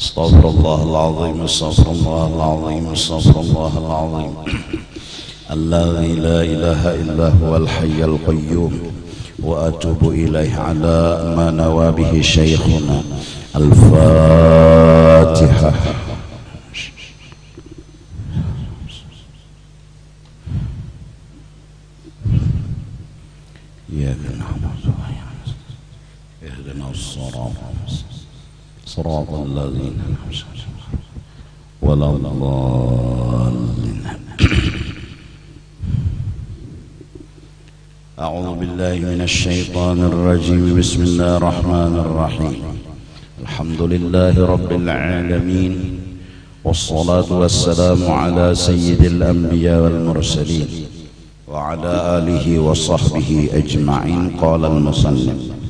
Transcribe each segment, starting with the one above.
Astaghfirullahal azim, astaghfirullahal azim, astaghfirullahal azim. Alladzi la ilaha illa huwal hayyul qayyum wa atubu ilaihi ala ma nawa bihi syekhuna. Al-Fatihah. Ya صراط الذين ولا الضالين. أعوذ بالله من الشيطان الرجيم. بسم الله الرحمن الرحيم. الحمد لله رب العالمين والصلاة والسلام على سيد الأنبياء والمرسلين وعلى آله وصحبه أجمعين. قال المصنف: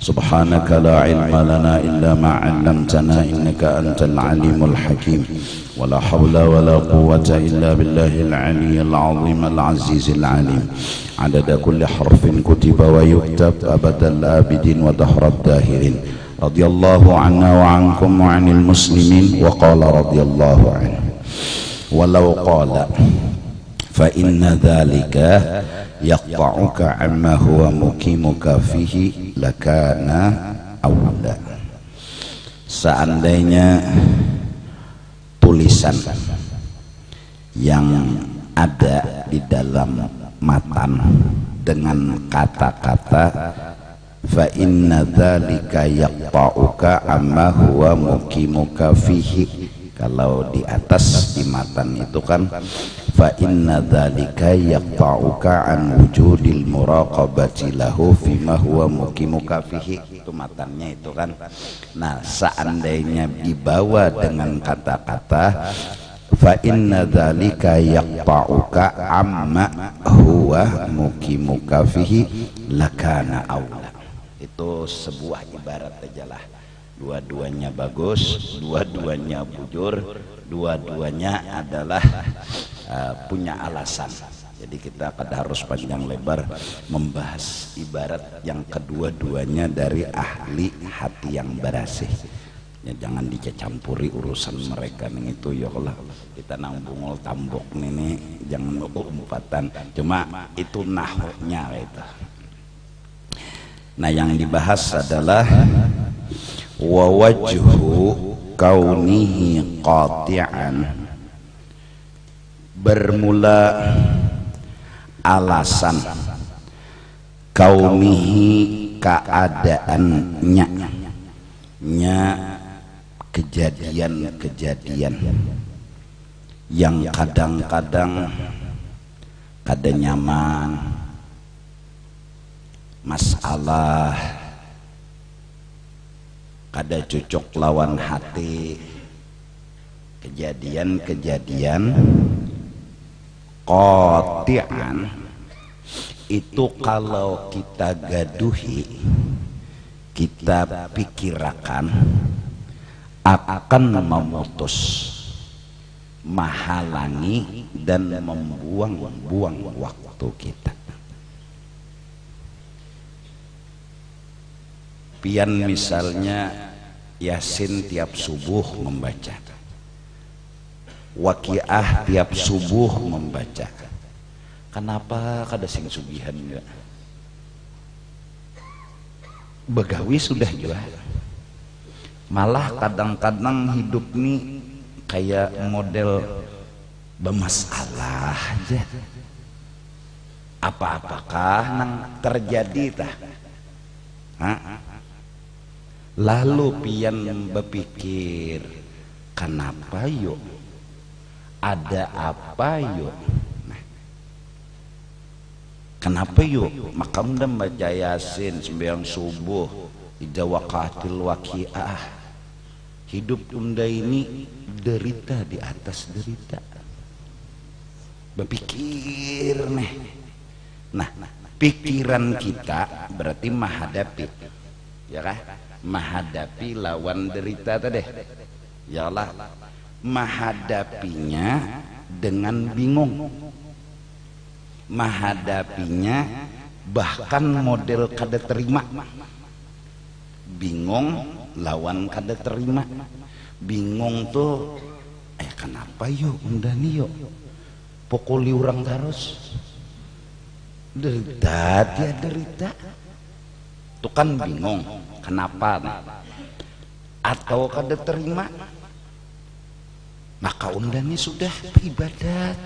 سبحانك لا علم لنا إلا ما علمتنا إنك أنت العليم الحكيم. ولا حول ولا قوة إلا بالله العلي العظيم العزيز العليم. عدد كل حرف كتب ويكتب أبد الآبدين ودهر الداهرين. رضي الله عنا وعنكم وعن المسلمين. وقال رضي الله عنه: ولو قال فإن ذلك يقطعك عما هو مقيمك فيه lakana awla. Seandainya tulisan yang ada di dalam matan dengan kata-kata fa inna dzalika yaqta'uka amma huwa muqimuka fihi, kalau di atas di matan itu kan fa inna dzalika yaqta'uka an wujudil muraqabati lahu fima huwa muqimuka fihi, itu matannya itu kan. Nah, seandainya dibawa dengan kata-kata fa inna dzalika yaqta'uka amma huwa muqimuka fihi lakana aula, itu sebuah ibarat aja lah. Dua-duanya bagus, dua-duanya bujur, dua-duanya adalah punya alasan. Jadi kita kada harus panjang lebar membahas ibarat yang kedua-duanya dari ahli hati yang berasih. Ya, jangan dicampuri urusan mereka nih itu ya Allah. Kita nang bungul tambok nih jangan umpatan. Cuma itu nahwnya itu. Nah, yang dibahas adalah wa wajhu kaunihi qati'an, bermula alasan kaunihi keadaannya, nya kejadian-kejadian yang kadang-kadang kada nyaman, masalah kada cocok lawan hati, kejadian-kejadian qati'an itu kalau kita gaduhi, kita pikirkan akan memutus, menghalangi dan membuang-buang waktu kita. Pian misalnya Yasin tiap subuh membaca, Waqiah tiap subuh membaca, kenapa kada sing sugihan juga? Begawi sudah juga. Malah kadang-kadang hidup nih kayak model bermasalah aja. Apa-apakah nang terjadi tah? Lalu pian berpikir, kenapa yuk? Ada apa yuk? Nah, kenapa yuk? Maka mudah baca Yasin sembahyang subuh, ida waqatil waqiah. Hidup unda ini derita di atas derita. Berpikir nih. Nah, pikiran kita berarti menghadapi, ya kan? Menghadapi lawan derita tadi, ya Allah, menghadapinya dengan bingung, menghadapinya bahkan model kada terima, bingung lawan kada terima, bingung tuh kenapa yuk undani yuk pukuli orang terus derita dia derita tuh kan bingung kenapa atau kada terima, maka undani sudah beribadat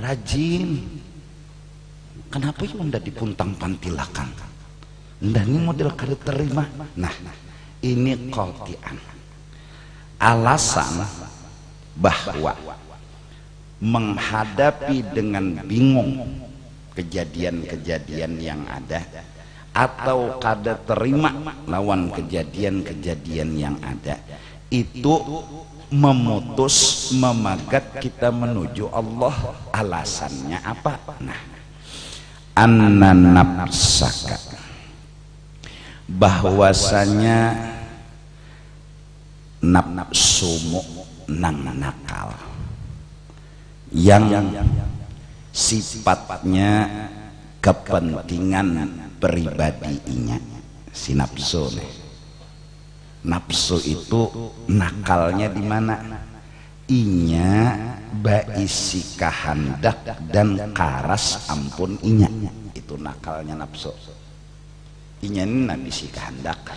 rajin. Kenapa ya unda dipuntang pantilakan undani model kada terima. Nah ini qati'an alasan bahwa menghadapi dengan bingung kejadian-kejadian yang ada atau kada terima lawan kejadian-kejadian yang ada itu memutus memagat kita menuju Allah. Alasannya apa? Nah, anna nafsaka, bahwasanya nafsumu nang nakal yang sifatnya kepentingan pribadinya. Si nafsu nih, nafsu itu nakalnya di mana? Inya baisi kahandak dan karas ampun inya, itu nakalnya nafsu. Inya ini nabisi kahandak.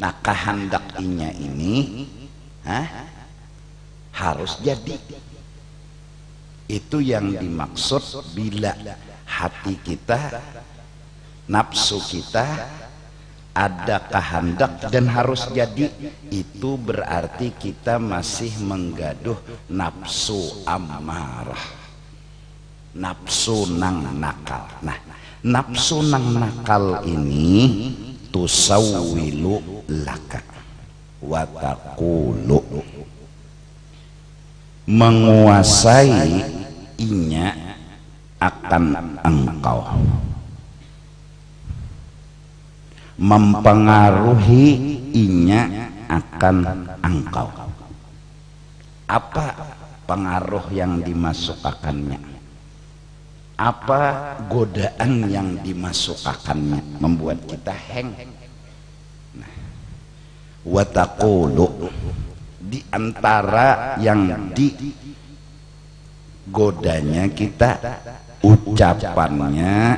Nah kahandak inya ini harus jadi. Itu yang dimaksud bila hati kita, nafsu kita ada kehendak dan harus jadi, itu berarti kita masih menggaduh nafsu amarah, nafsu nang nakal. Nah nafsu nang nakal ini tusawwilu laka wa taqulu, menguasai inya akan engkau, mempengaruhi inya akan engkau. Apa pengaruh yang dimasukkannya? Apa godaan yang dimasukkannya membuat kita heng? Nah, wa taqulu, di antara yang digodanya kita ucapannya,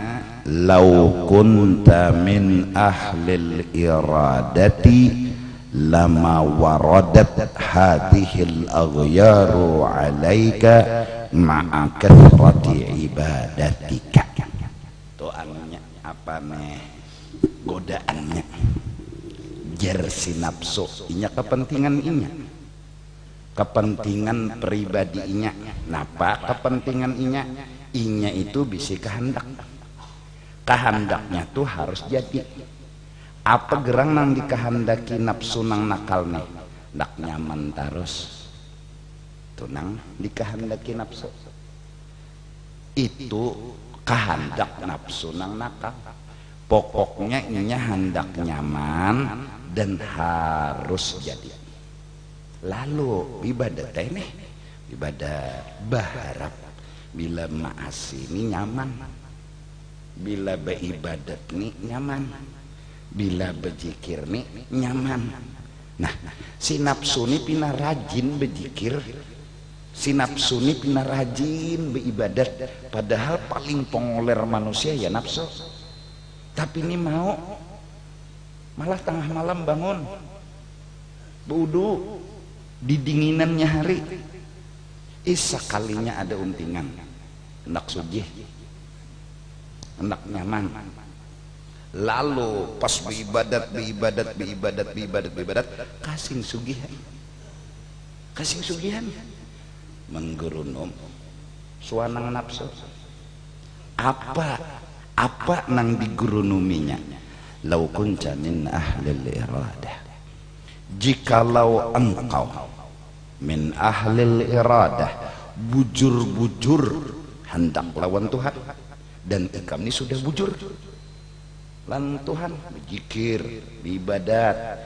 lau kunta min ahlil iradati lama waradat hadhil aghyaru alaika ma'a kathrati ibadatika. Doanya apa nih? Godaannya jersi nafsu inya, kepentingan inya, kepentingan pribadi inya. Napa kepentingan inya? Inya itu bisi kehendak, kehendaknya tuh harus jadi. Apa gerang nang dikehendaki nafsu nang nakal nih? Ndak nyaman terus tuh nang dikehendaki nafsu, itu kehendak nafsu nang nakal. Pokoknya inya hendak nyaman dan harus jadi. Lalu ibadah ini ibadah berharap bila maasi ini nyaman, bila beribadat nih nyaman, bila berzikir nih nyaman. Nah si nafsu ini pina rajin berzikir, si nafsu ini pina rajin beribadat, padahal paling pengoler manusia ya nafsu. Tapi ini mau malah tengah malam bangun wudu di dinginannya hari, sekalinya ada untingan hendak sujih, hendak nyaman. Lalu pas beribadat kasing sugihan, kasing sugihan menggerunum suanang nafsu. Apa nang digurunuminya? Lau kunta min ahlil iradah, jikalau engkau min ahlil iradah, bujur-bujur hendak lawan Tuhan, dan engkau ini sudah bujur lan Tuhan, berzikir, beribadat,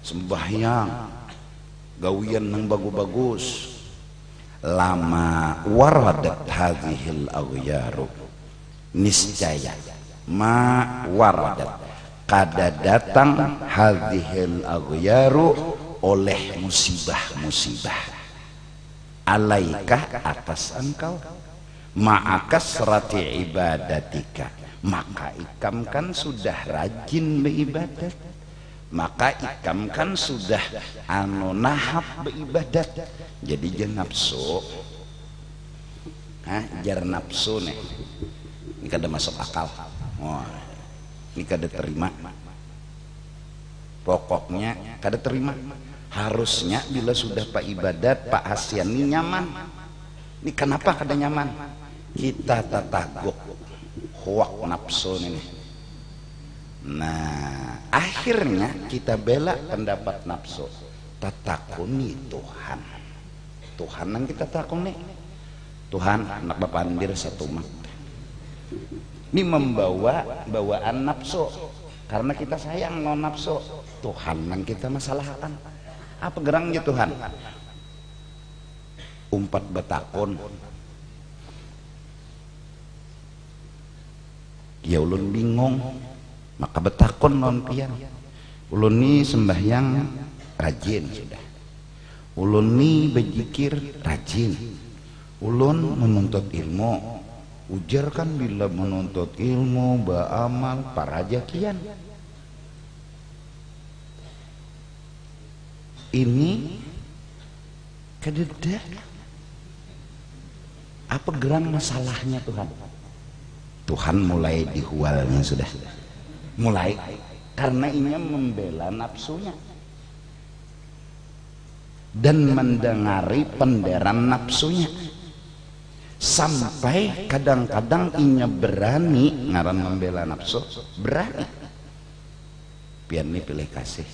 sembahyang, gawian nang bagus-bagus. Lama waradat hadhil aghyaru, niscaya ma waradat kada datang hadhil aghyaru oleh musibah-musibah, alaika atas engkau, ma'akas rati ibadatika, maka ikam kan sudah rajin beribadat, maka ikam kan sudah nahap beribadat. Jadi jangan nafsu, jar nafsu nih, ini kada masuk akal, ini kada terima, pokoknya kada terima. Harusnya bila sudah pak ibadat, pak hasian ini nyaman. Ini kenapa kada nyaman? Kita tataguk huak nafsu ini. Nah, akhirnya kita bela pendapat nafsu. Tatakuni Tuhan. Tuhan yang kita takuni. Tuhan, anak bapak andir satu mak. Ini membawa bawaan nafsu. Karena kita sayang no nafsu. Tuhan yang kita masalahkan. Apa gerangnya Tuhan? Umpat betakun. Ya ulun bingung, maka betakun non pian. Ulun ni sembahyang rajin sudah. Ulun ni berzikir rajin. Ulun menuntut ilmu. Ujar kan bila menuntut ilmu, beramal, paraja kian. Ini kededa. Apa gerang masalahnya Tuhan? Tuhan mulai dihualnya sudah. Mulai karena ini membela nafsunya dan mendengari penderan nafsunya, sampai kadang-kadang inya berani ngaran membela nafsu, berani pian ini pilih kasih,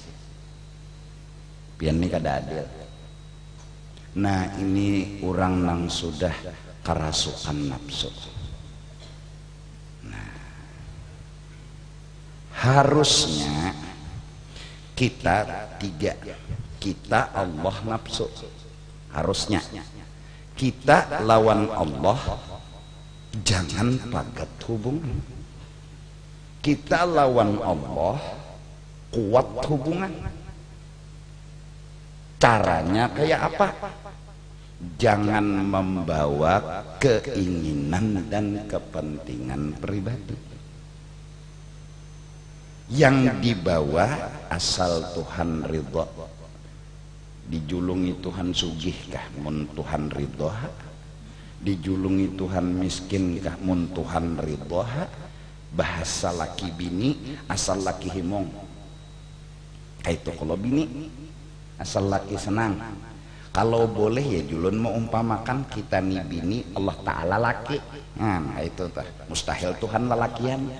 pian ini kada adil. Nah ini orang nang sudah kerasukan nafsu. Nah harusnya kita tiga, kita Allah nafsu, harusnya kita lawan Allah jangan pagat hubungan, kita lawan Allah kuat hubungan. Caranya kayak apa? Jangan membawa keinginan dan kepentingan pribadi. Yang dibawa asal Tuhan ridho. Dijulungi Tuhan sugih kah mun Tuhan ridho, dijulungi Tuhan miskin kah mun Tuhan ridho. Bahasa laki bini asal laki himong, itu kalau bini asal laki senang. Kalau boleh ya julun mau umpamakan kita nih bini Allah Ta'ala laki, nah itu tah mustahil Tuhan lelakian.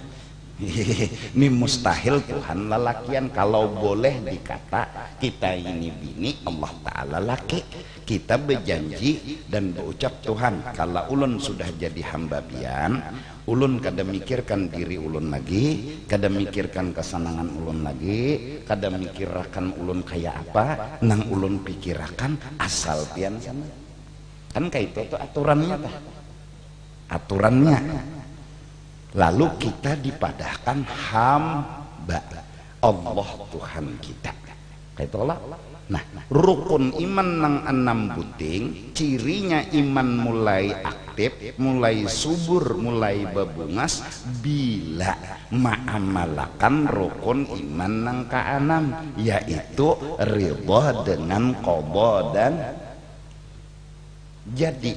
Ini mustahil Tuhan lelakian. Kalau boleh dikata kita ini bini Allah Ta'ala laki, kita berjanji dan berucap Tuhan kalau ulun sudah jadi hamba bian, ulun kada mikirkan diri ulun lagi, kada mikirkan kesenangan ulun lagi, kada mikirkan ulun kayak apa, nang ulun pikirakan asal pian sama. Kan kayak itu tuh aturannya tah, aturannya. Lalu kita dipadahkan hamba Allah Tuhan kita. Kayak itulah. Nah, rukun iman nang 6 buting, cirinya iman mulai aktif, mulai subur, mulai bebungas bila ma'amalakan rukun iman nang ke-6, yaitu ridha dengan qada dan jadi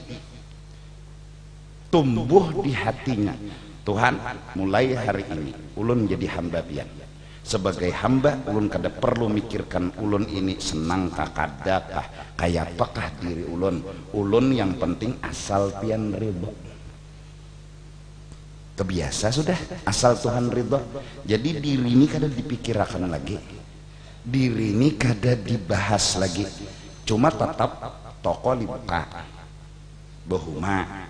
tumbuh di hatinya. Tuhan, mulai hari ini ulun jadi hamba pian. Sebagai hamba ulun kada perlu mikirkan ulun ini senang kah kada kah, kayak apakah diri ulun. Ulun yang penting asal pian ridho. Kebiasa sudah asal Tuhan ridho. Jadi diri ini kada dipikirkan lagi, diri ini kada dibahas lagi. Cuma tetap toko dibuka, bahuma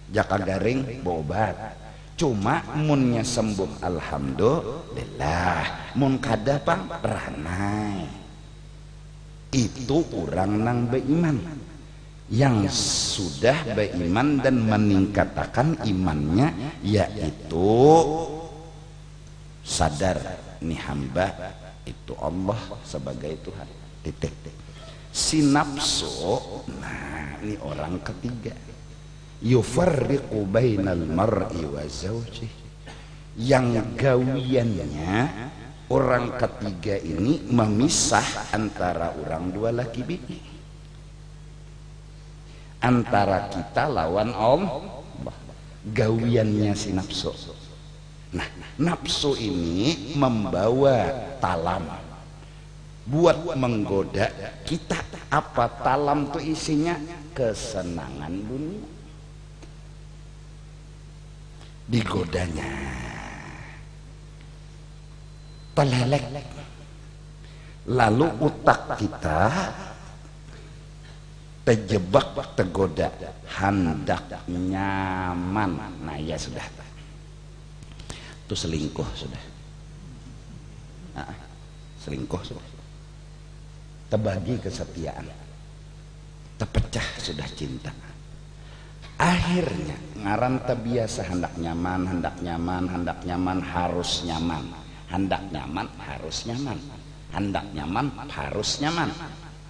jaka garing berobat. Cuma munnya sembuh alhamdulillah, mun kada pang ranai. Itu orang nang beriman, yang sudah beriman dan meningkatkan imannya, yaitu sadar nih hamba itu Allah sebagai Tuhan. titik. Si nafsu, nah ini orang ketiga, yufarriqu bainal mar'i wa zawjih, yang gawiannya orang ketiga ini memisah antara orang dua laki bini, antara kita lawan Allah. Gawiannya si nafsu. Nah, nafsu ini membawa talam buat menggoda kita. Apa talam tuh isinya? Kesenangan dunia. Digodanya telelek, lalu utak kita terjebak, tergoda, hendak nyaman. Nah ya sudah, itu selingkuh sudah. Nah, selingkuh sudah, terbagi kesetiaan, terpecah sudah cinta. Akhirnya ngaran terbiasa hendak nyaman, hendak nyaman, hendak nyaman, harus nyaman, hendak nyaman, harus nyaman, hendak nyaman, harus nyaman.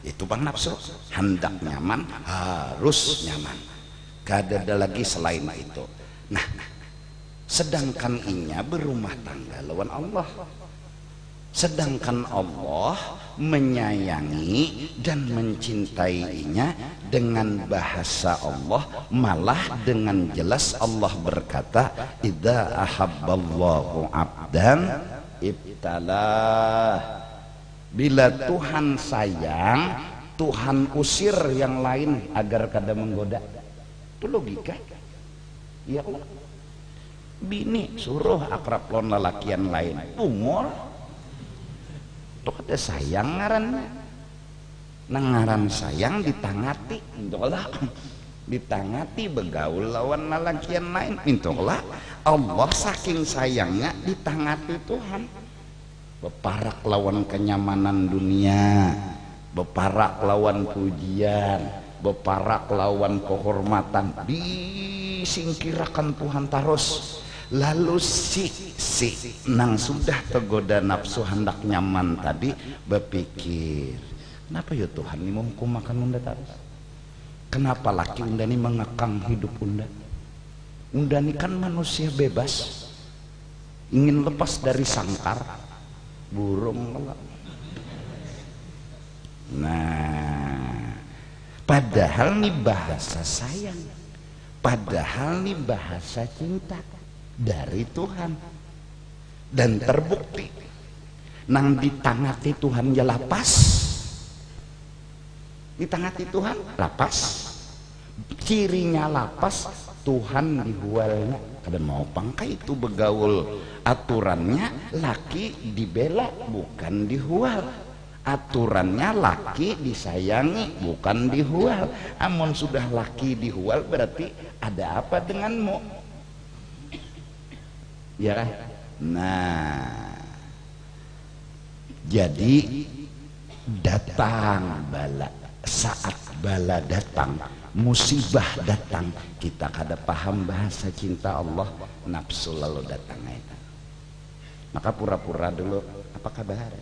Itu bang nafsu, hendak nyaman, harus nyaman, gak ada lagi selain itu. Nah, sedangkan inya berumah tangga lawan Allah, sedangkan Allah menyayangi dan mencintainya dengan bahasa Allah. Malah dengan jelas Allah berkata, idza ahabballahu abdan ibtalah. Bila Tuhan sayang, Tuhan usir yang lain agar kada menggoda. Itu logika. Ya Allah, bini suruh akrab lawan lalakian lain, umur tuh kada sayang ngarannya. Nang ngaran sayang ditangati, intolah ditangati begaul lawan lalakian lain, intolah Allah saking sayangnya ditangati Tuhan. Beparak lawan kenyamanan dunia, beparak lawan pujian, beparak lawan kehormatan, disingkirakan Tuhan terus. Lalu si nang sudah tergoda nafsu hendak nyaman tadi berpikir, kenapa ya Tuhan ini menghukum makan unda terus? Kenapa laki unda ini mengekang hidup unda? Unda ini kan manusia bebas, ingin lepas dari sangkar burung. Nah, padahal nih bahasa sayang, padahal nih bahasa cinta dari Tuhan, dan terbukti nang ditangati Tuhan ya lapas, ditangati Tuhan lapas, cirinya lapas Tuhan dihualnya. Kada mau pangkai itu begaul, aturannya laki dibela bukan dihual, aturannya laki disayangi bukan dihual. Amun sudah laki dihual berarti ada apa denganmu, ya. Nah, jadi datang bala, saat bala datang, musibah datang, kita kada paham bahasa cinta Allah, nafsu lalu datang itu. Maka pura-pura dulu, apa kabar?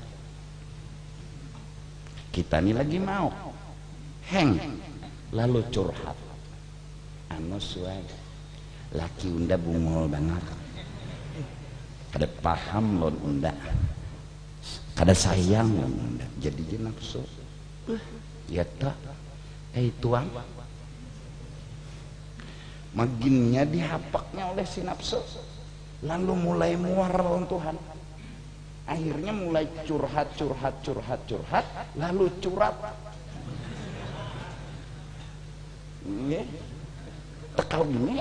Kita ini lagi mau heng, lalu curhat. Anu suai, laki unda bungul banget, kada paham lon unda, kada sayang lon unda, jadi dia nafsu. Ya tak, tuang. Maginnya dihapaknya oleh si nafsu, lalu mulai muar lawan Tuhan. Akhirnya mulai curhat, lalu curat. Tekau ini,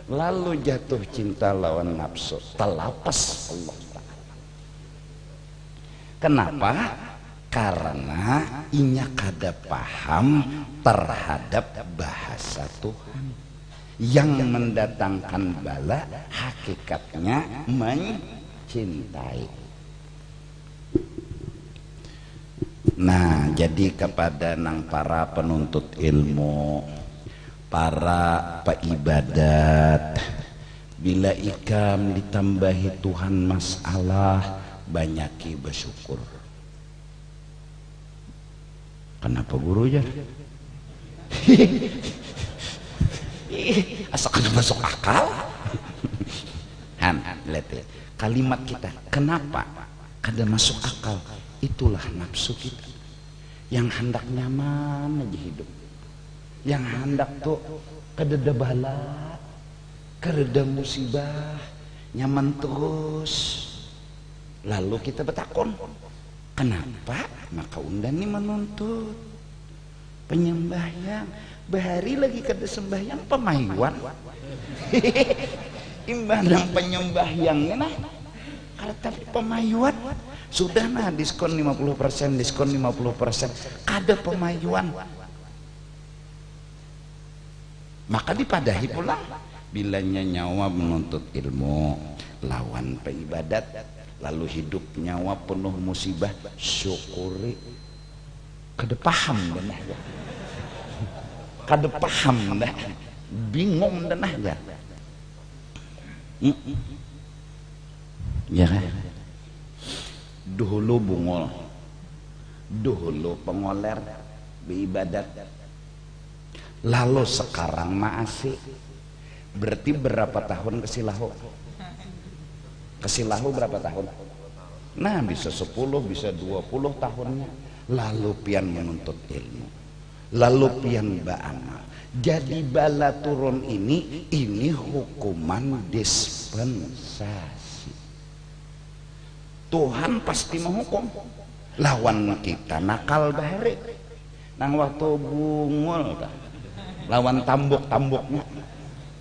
lalu jatuh cinta lawan nafsu, terlapas Allah. Kenapa? Karena inya kada paham terhadap bahasa Tuhan yang mendatangkan bala, hakikatnya mencintai. Nah, jadi kepada nang para penuntut ilmu, para peibadat, bila ikam ditambahi Tuhan masalah, banyaki bersyukur. Kenapa guru ya? Asal kada masuk akal. Han, lihat kalimat kita. Kenapa kada masuk akal? Itulah nafsu kita yang hendak nyaman aja hidup, yang hendak tuh kada ada bala, kada ada musibah, nyaman terus. Lalu kita bertakon, kenapa? Maka undang ini menuntut penyembahyang. Bahari lagi kada sembahyang pemahiwan. Imbadang penyembahyangnya nah kada pemahiwan. Sudah nah diskon 50%, diskon 50%, kada pemahiwan. Maka dipadahi pula bilanya nyawa menuntut ilmu lawan peibadat, lalu hidup nyawa penuh musibah, syukuri. Kada paham dah ya. Kada paham dah, bingung dah ya. Ya kan? Dahulu bungol, dahulu pengoler beribadat, lalu sekarang maasi. Berarti berapa tahun kesilahu? Kesilahu berapa tahun? Nah bisa 10, bisa 20 tahunnya. Lalu pian menuntut ilmu, lalu pian beramal. Jadi bala turun ini hukuman dispensasi. Tuhan pasti menghukum lawan kita nakal bahari. Nang waktu bungol lawan tambuk-tambuknya.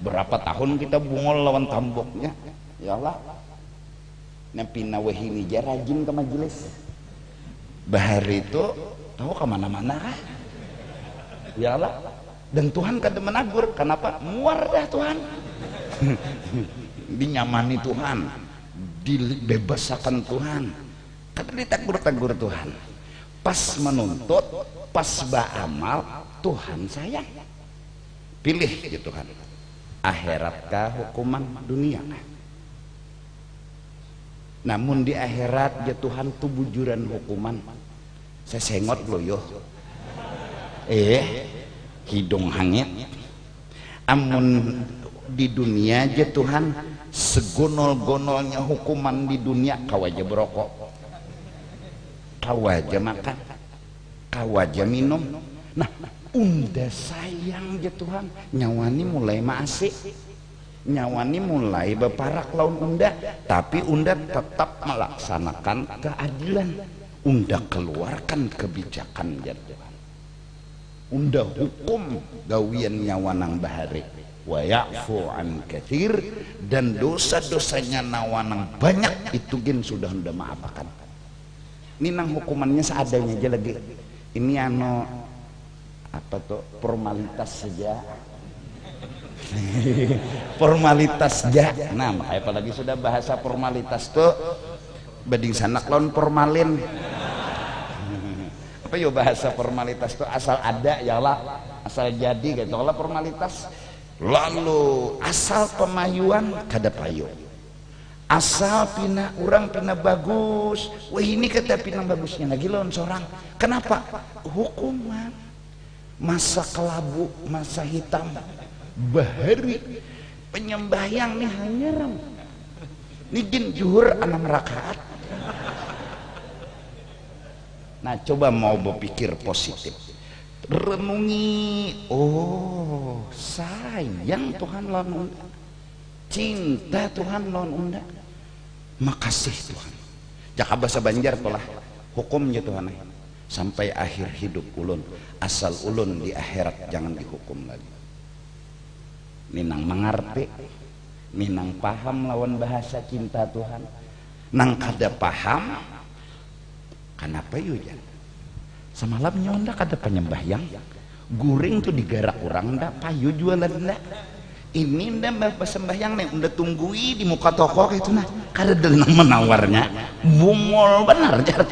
Berapa tahun kita bungol lawan tambuknya? Ya Allah. Napi nawahini ja rajin ke majelis. Bahari itu tahu kemana-mana kah? Ya Allah. Dan Tuhan kada menagur. Kenapa? Muar dah Tuhan. Dinyamani Tuhan, dibebasakan Tuhan, kada ditagur-tagur Tuhan. Pas menuntut, pas beramal, Tuhan sayang. Pilih gitu kan. Akhirat kah hukuman dunia? Namun di akhirat ya Tuhan tuh bujuran hukuman. Saya sengot loh yo. Hidung hangit. Amun di dunia aja Tuhan segonol-gonolnya hukuman di dunia, kau aja berokok, kau aja makan, kau aja minum. Nah unda sayang aja Tuhan, nyawani mulai maasi, nyawani mulai berparak lawan unda, tapi unda tetap melaksanakan keadilan. Unda keluarkan kebijakan ya Tuhan. Unda hukum gawian nyawanang bahari wa ya'fu an katsir, dan dosa-dosanya nawanang banyak itu gin sudah unda maafakan. Ini nang hukumannya seadanya aja lagi. Ini apa tuh formalitas saja. Formalitas aja. Nah makanya apalagi sudah bahasa formalitas tuh bading sanak lawan formalin. Apa yo bahasa formalitas tuh asal ada ya lah, asal jadi gitu lah formalitas. Lalu asal pemayuan kada payu, asal pina orang pina bagus, wah ini kata pina bagusnya lagi lawan seorang. Kenapa? Hukuman masa kelabu, masa hitam, bahari penyembahyang nih hanyarang nijin juhur 6 rakaat. Nah coba mau berpikir positif, renungi, oh sayang Tuhan lawan unda, cinta Tuhan lawan unda, makasih Tuhan. Jaka bahasa Banjar telah hukumnya Tuhan sampai akhir hidup ulun, asal ulun di akhirat jangan dihukum lagi. Ninang mengerti, ninang paham lawan bahasa cinta Tuhan, nang kada paham. Kenapa yujan? Semalam nyonda kada penyembahyang, guring tuh digarak orang ndak, payu jualan ndak. Ini ndak sembahyang nih, udah tunggui di muka toko gitu nah, kada denang menawarnya, bungol benar jar.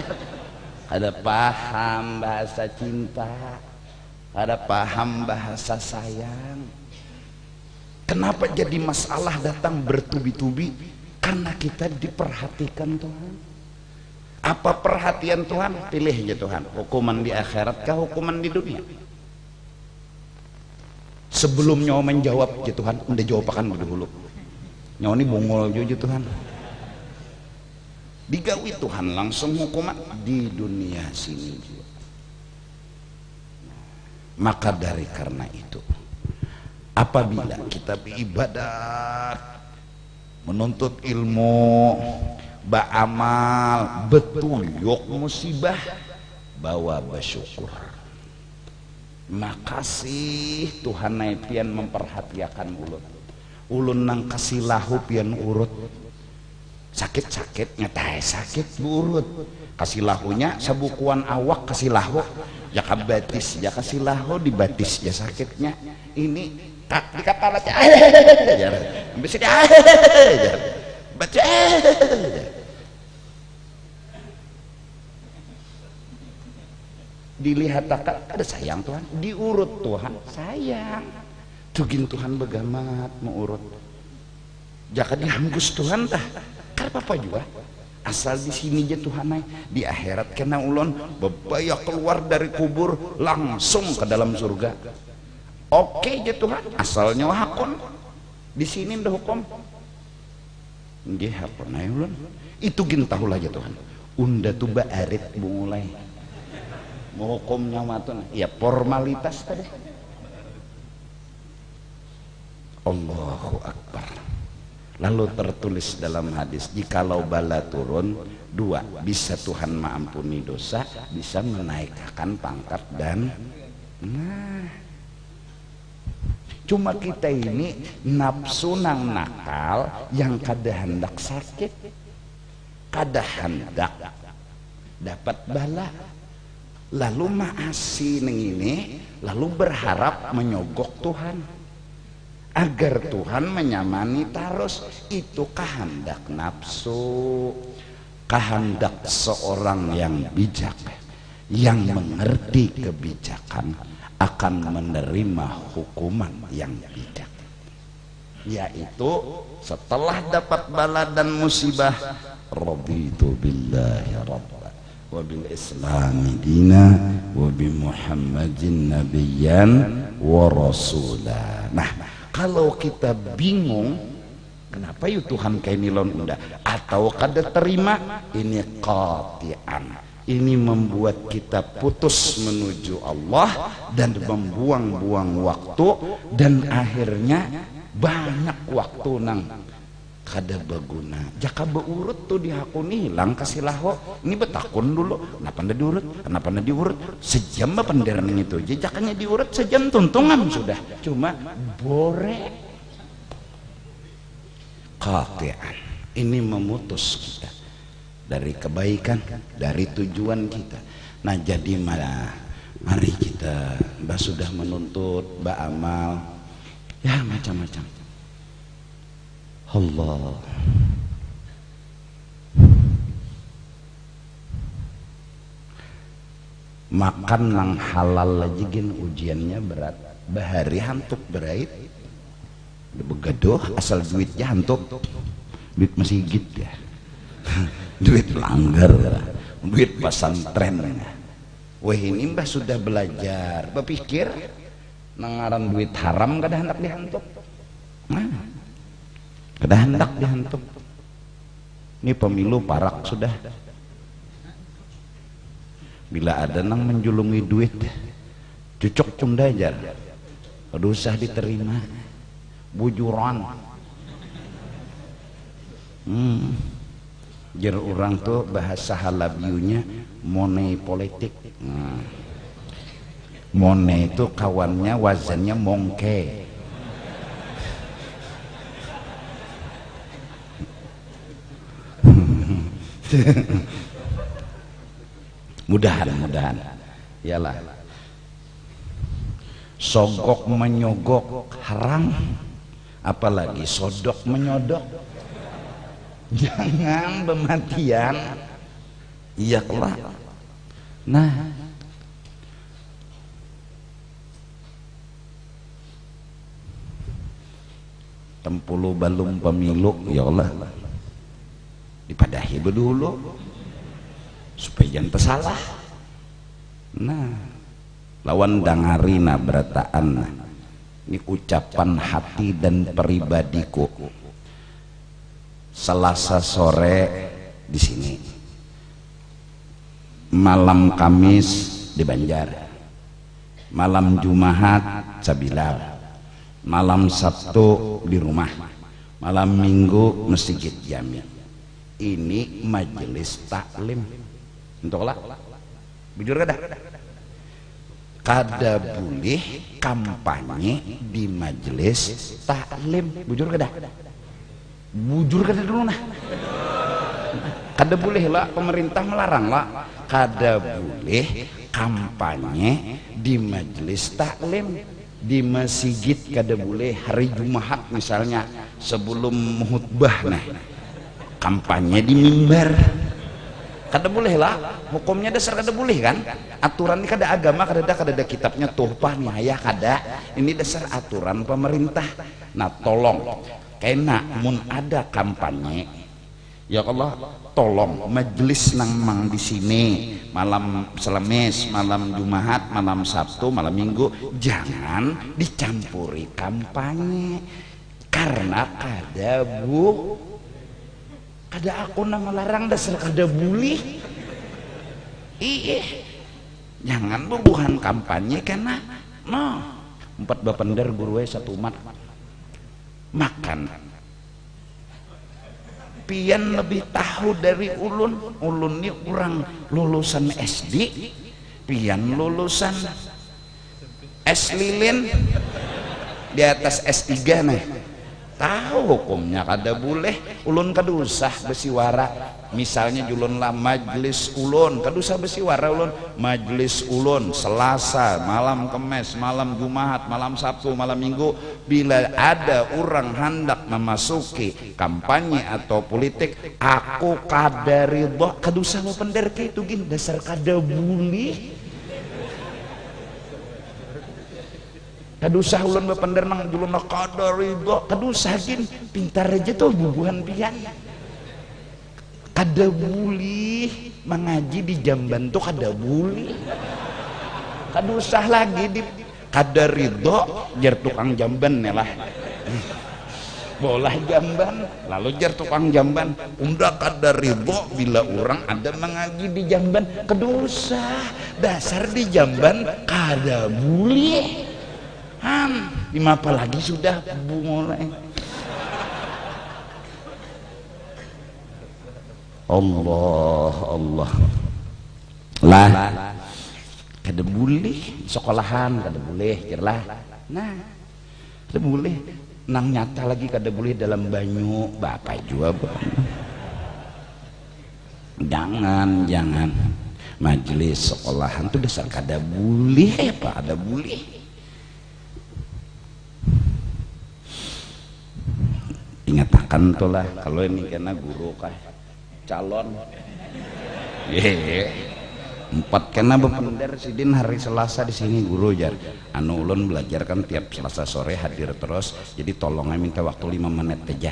Kada paham bahasa cinta, kada paham bahasa sayang. Kenapa jadi masalah datang bertubi-tubi? Karena kita diperhatikan Tuhan. Apa perhatian Tuhan? Pilih aja Tuhan, hukuman di akhirat kah hukuman di dunia? Sebelum nyawa menjawab ya Tuhan, udah jawabakan dulu. Nyawa ini bongol juga Tuhan. Digawi Tuhan langsung hukuman di dunia sini juga. Maka dari karena itu, apabila kita beribadat, menuntut ilmu, beramal, betul yok musibah, bawa bersyukur. Makasih Tuhan naipian memperhatiakan ulun nang kasih lahu pian urut sakit-sakit ngetai sakit urut kasih lahunya sabukuan awak kasih lahu ya kabatis ya kasih lahu dibatis ya sakitnya ini di kepala bisa baca dilihat ada sayang Tuhan, diurut Tuhan sayang, tugin Tuhan begamat mengurut jaka dihanggus Tuhan tah karena apa juga asal di sini aja Tuhan di akhirat kena ulon bebaya keluar dari kubur langsung ke dalam surga. Oke aja Tuhan asalnya hakon di sini ndak hukum nggih hakon ae ulun itu gin tahu aja Tuhan unda tuh baarit mulai mau hukum nyamatun ya formalitas tadi. Allahu Akbar. Lalu tertulis dalam hadis jikalau bala turun dua, bisa Tuhan mengampuni dosa, bisa menaikkan pangkat dan cuma kita ini nafsu nang nakal yang kada hendak sakit, kada hendak dapat bala, lalu maasi neng ini, lalu berharap menyogok Tuhan agar Tuhan menyamani terus. Itu kehendak nafsu, kehendak seorang yang bijak, yang mengerti kebijakan akan menerima hukuman yang bijak, yaitu setelah dapat bala dan musibah raditu billahi rabba wa bil islami dina wa bi muhammadin nabiyyan wa rasula. Nah, kalau kita bingung kenapa yuk Tuhan kayak nilon unda atau kada terima, ini qati'an, ini membuat kita putus menuju Allah dan membuang-buang waktu dan akhirnya banyak waktu nang kada berguna. Jaka beurut tuh dihakuni hilang kasih lahu. Ini betakun dulu. Kenapa ndak diurut? Kenapa ndak diurut? Sejam apa penderan itu? Jajaknya diurut sejam tuntungan sudah. Cuma bore. Qati'an. Ini memutus kita dari kebaikan, dari tujuan kita. Nah, jadi mari kita sudah menuntut, beramal, ya macam-macam. Allah makan nang halal aja gin ujiannya berat, bahari hantuk berait begaduh asal duitnya hantuk, duit masih gitu ya duit langgar, duit pesantren. Wah ini mbah sudah belajar berpikir nangaran duit haram kada hendak dihantuk, kada hendak dihantuk. Ini pemilu parak sudah, bila ada nang menjulungi duit cucuk cundajar kada usah diterima, bujuran. Jer orang tuh bahasa halabiunya money politik. Money itu kawannya wazannya mongke. mudahan iyalah sogok menyogok haram, apalagi sodok menyodok. Jangan bematian, iya kelak. Nah, tempulu balum pemilu ya Allah dipadahi dulu supaya jangan salah. Nah, lawan dangarina berataan ini ucapan hati dan pribadiku. Selasa sore di sini, malam Kamis di Banjar, malam Jumat Sabilal, malam Sabtu di rumah, malam Minggu Masjid Jami. Ini majelis taklim. Entahlah, bujur kada? Kada boleh kampanye di majelis taklim. Bujur kada? Bujur kada dulu nah. Kada boleh lah, pemerintah melarang lah. Kada boleh kampanye di majelis taklim. Di masjid kada boleh. Hari Jumat misalnya sebelum khutbah nah, kampanye di mimbar. Kada boleh lah, hukumnya dasar kada boleh kan. Aturan ini kada agama, kada ada kitabnya tuhpah nihaya kada. Ini dasar aturan pemerintah. Nah tolong, kena mun ada kampanye, ya Allah tolong majelis nang mang di sini malam Selamis, malam Jumat, malam Sabtu, malam Minggu jangan dicampuri kampanye karena kada ada aku nang melarang dasar kada boleh. Jangan bubuhan kampanye kena. No, 4 bapender guru satu umat makan. Pian lebih tahu dari ulun. Ulun ini orang lulusan SD, pian lulusan S lilin di atas S3 nih. Tahu hukumnya kada boleh. Ulun kada usah besiwara. Misalnya julun lah majelis ulun, kada usah besiwara ulun. Majelis ulun Selasa, malam Kemis, malam Jumat, malam Sabtu, malam Minggu. Bila ada orang hendak memasuki kampanye atau politik, aku kada ridho. Kada usah bapender ke itu gin, dasar kada boleh. Kadusah ulun bapender nang julun kada ridho, kadusah gin pintar aja tuh bubuhan pian. Kada boleh mengaji di jamban tuh kada boleh. Kadusah lagi di kada ridho jar tukang jamban lah. Bolah jamban lalu jar tukang jamban unda kada ridho bila orang ada mengaji di jamban. Kadusah dasar di jamban kada boleh. Lima apa lagi sudah mulai. Allah lah kada boleh sekolahan, kada boleh jerlah. Nah kada boleh nang nyata lagi, kada boleh dalam banyu bapak juga jangan majelis sekolahan tuh dasar kada boleh. Apa ada boleh. Ingatakan tuh lah kalau ini kena guru kah calon 4 kena bapender sidin hari Selasa di sini guru jar anu ulun belajar kan tiap Selasa sore hadir terus, jadi tolongnya minta waktu 5 menit aja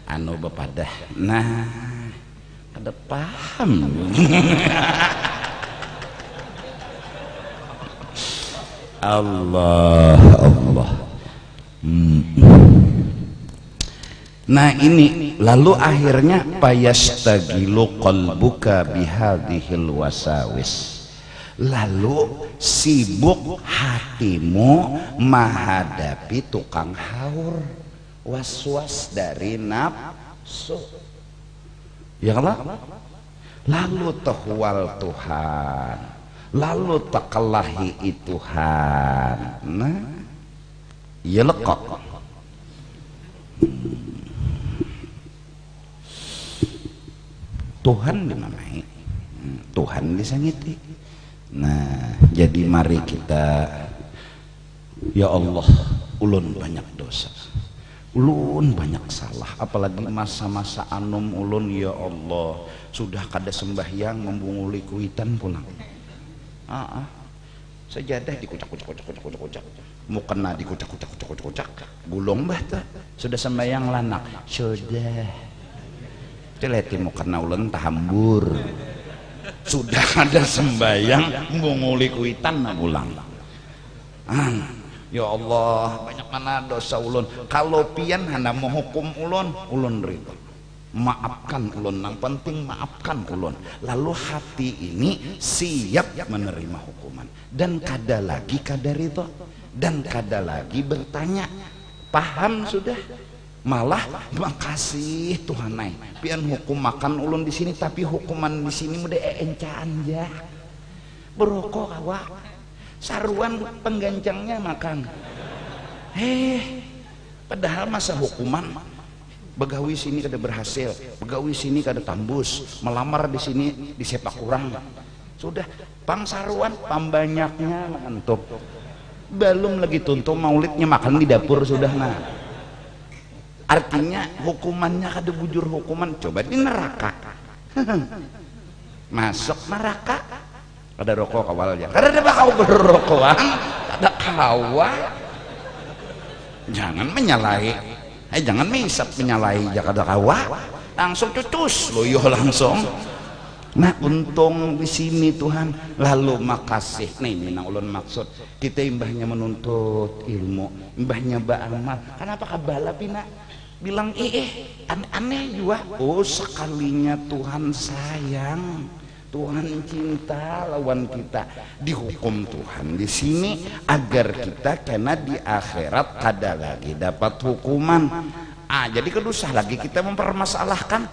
anu bepadah. Nah kada paham. Allah. Nah ini lalu akhirnya payastagilu qalbuka bihadhil wasawis, lalu sibuk hatimu menghadapi tukang haur waswas dari nafsu, ya Allah. Lalu tehwal Tuhan, lalu tekelahi Tuhan. Nah ya lekok Tuhan dinamai, Tuhan disangiti. Nah jadi mari kita, ya Allah, ulun banyak dosa, ulun banyak salah, apalagi masa-masa anum ulun, ya Allah, sudah kada sembahyang membunguli kuitan pulang. Sajadah dikucak-kucak, mukena dikucak-kucak, gulung bah sudah sembahyang lanak, sudah celeti mukena ulun tahambur sudah ada sembayang menguli kuitan na ulang. Ya Allah, banyak mana dosa ulun. Kalau pian hana mau hukum ulun ridho. Maafkan ulun, yang penting maafkan ulun. Lalu hati ini siap menerima hukuman. Dan kada lagi kada ridho. Dan kada lagi bertanya. Paham sudah? Malah makasih Tuhan nai. Pian hukum makan ulun di sini, tapi hukuman di sini mudah encaan ya. Berokok awak. Saruan penggancangnya makan. Padahal masa hukuman begawi sini kada berhasil, begawi sini kada tambus, melamar di sini disepak kurang. Sudah pang saruan pambanyaknya mantap. Belum lagi tuntung maulidnya makan di dapur sudah nah. Artinya hukumannya kada bujur hukuman. Coba di neraka. Masuk neraka. Kada rokok kawal aja. Kada ada bakal berrokokan, kada kawa. Jangan menyalahi. Jangan misap menyalahi aja kada kawa. Langsung cucus loyo langsung. Nah, untung di sini Tuhan. Lalu makasih. Nih minang ulun maksud. Kita imbahnya menuntut ilmu, imbahnya beramal. Kenapa kabala pina? Bilang aneh juga. Oh, sekalinya Tuhan sayang. Tuhan cinta lawan kita, dihukum Tuhan di sini agar kita kena di akhirat kada lagi dapat hukuman. Jadi kedusah lagi kita mempermasalahkan.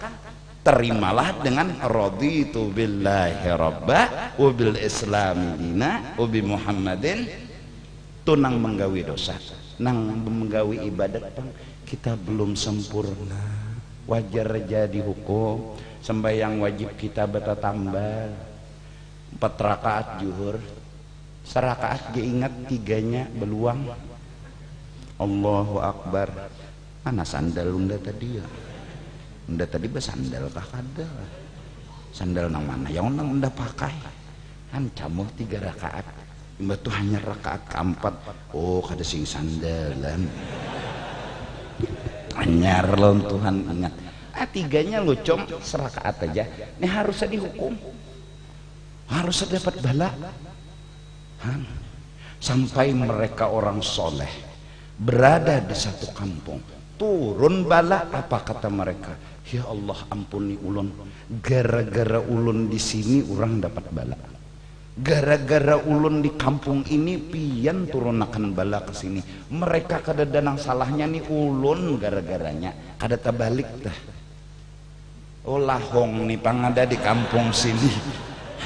Terimalah dengan raditu billahi rabba wa bil islami dina wa bi Muhammadin. Tunang menggawi dosa, nang menggawi ibadat pang kita belum sempurna. Wajar jadi hukum. Sembahyang wajib kita beta tambal 4 rakaat zuhur, serakaat dia ingat 3-nya beluang. Allahu Akbar. Mana sandal unda tadi ya? Unda tadi bersandal kah kada? Sandal nang mana? Yang nang unda pakai. Kan camuh 3 rakaat. Mbak tuh hanya rakaat keempat. Oh kada sing sandalan. Anyar lon Tuhan ingat. 3-nya lucong serakaat aja. Ini harusnya dihukum, harusnya dapat bala. Sampai mereka orang soleh berada di satu kampung, turun bala. Apa kata mereka? Ya Allah ampuni ulun, gara-gara ulun di sini orang dapat bala. Gara-gara ulun di kampung ini pian turunakan bala ke sini. Mereka kada danang salahnya nih ulun gara-garanya kada tabalik dah. Oh lahong nih pangada di kampung sini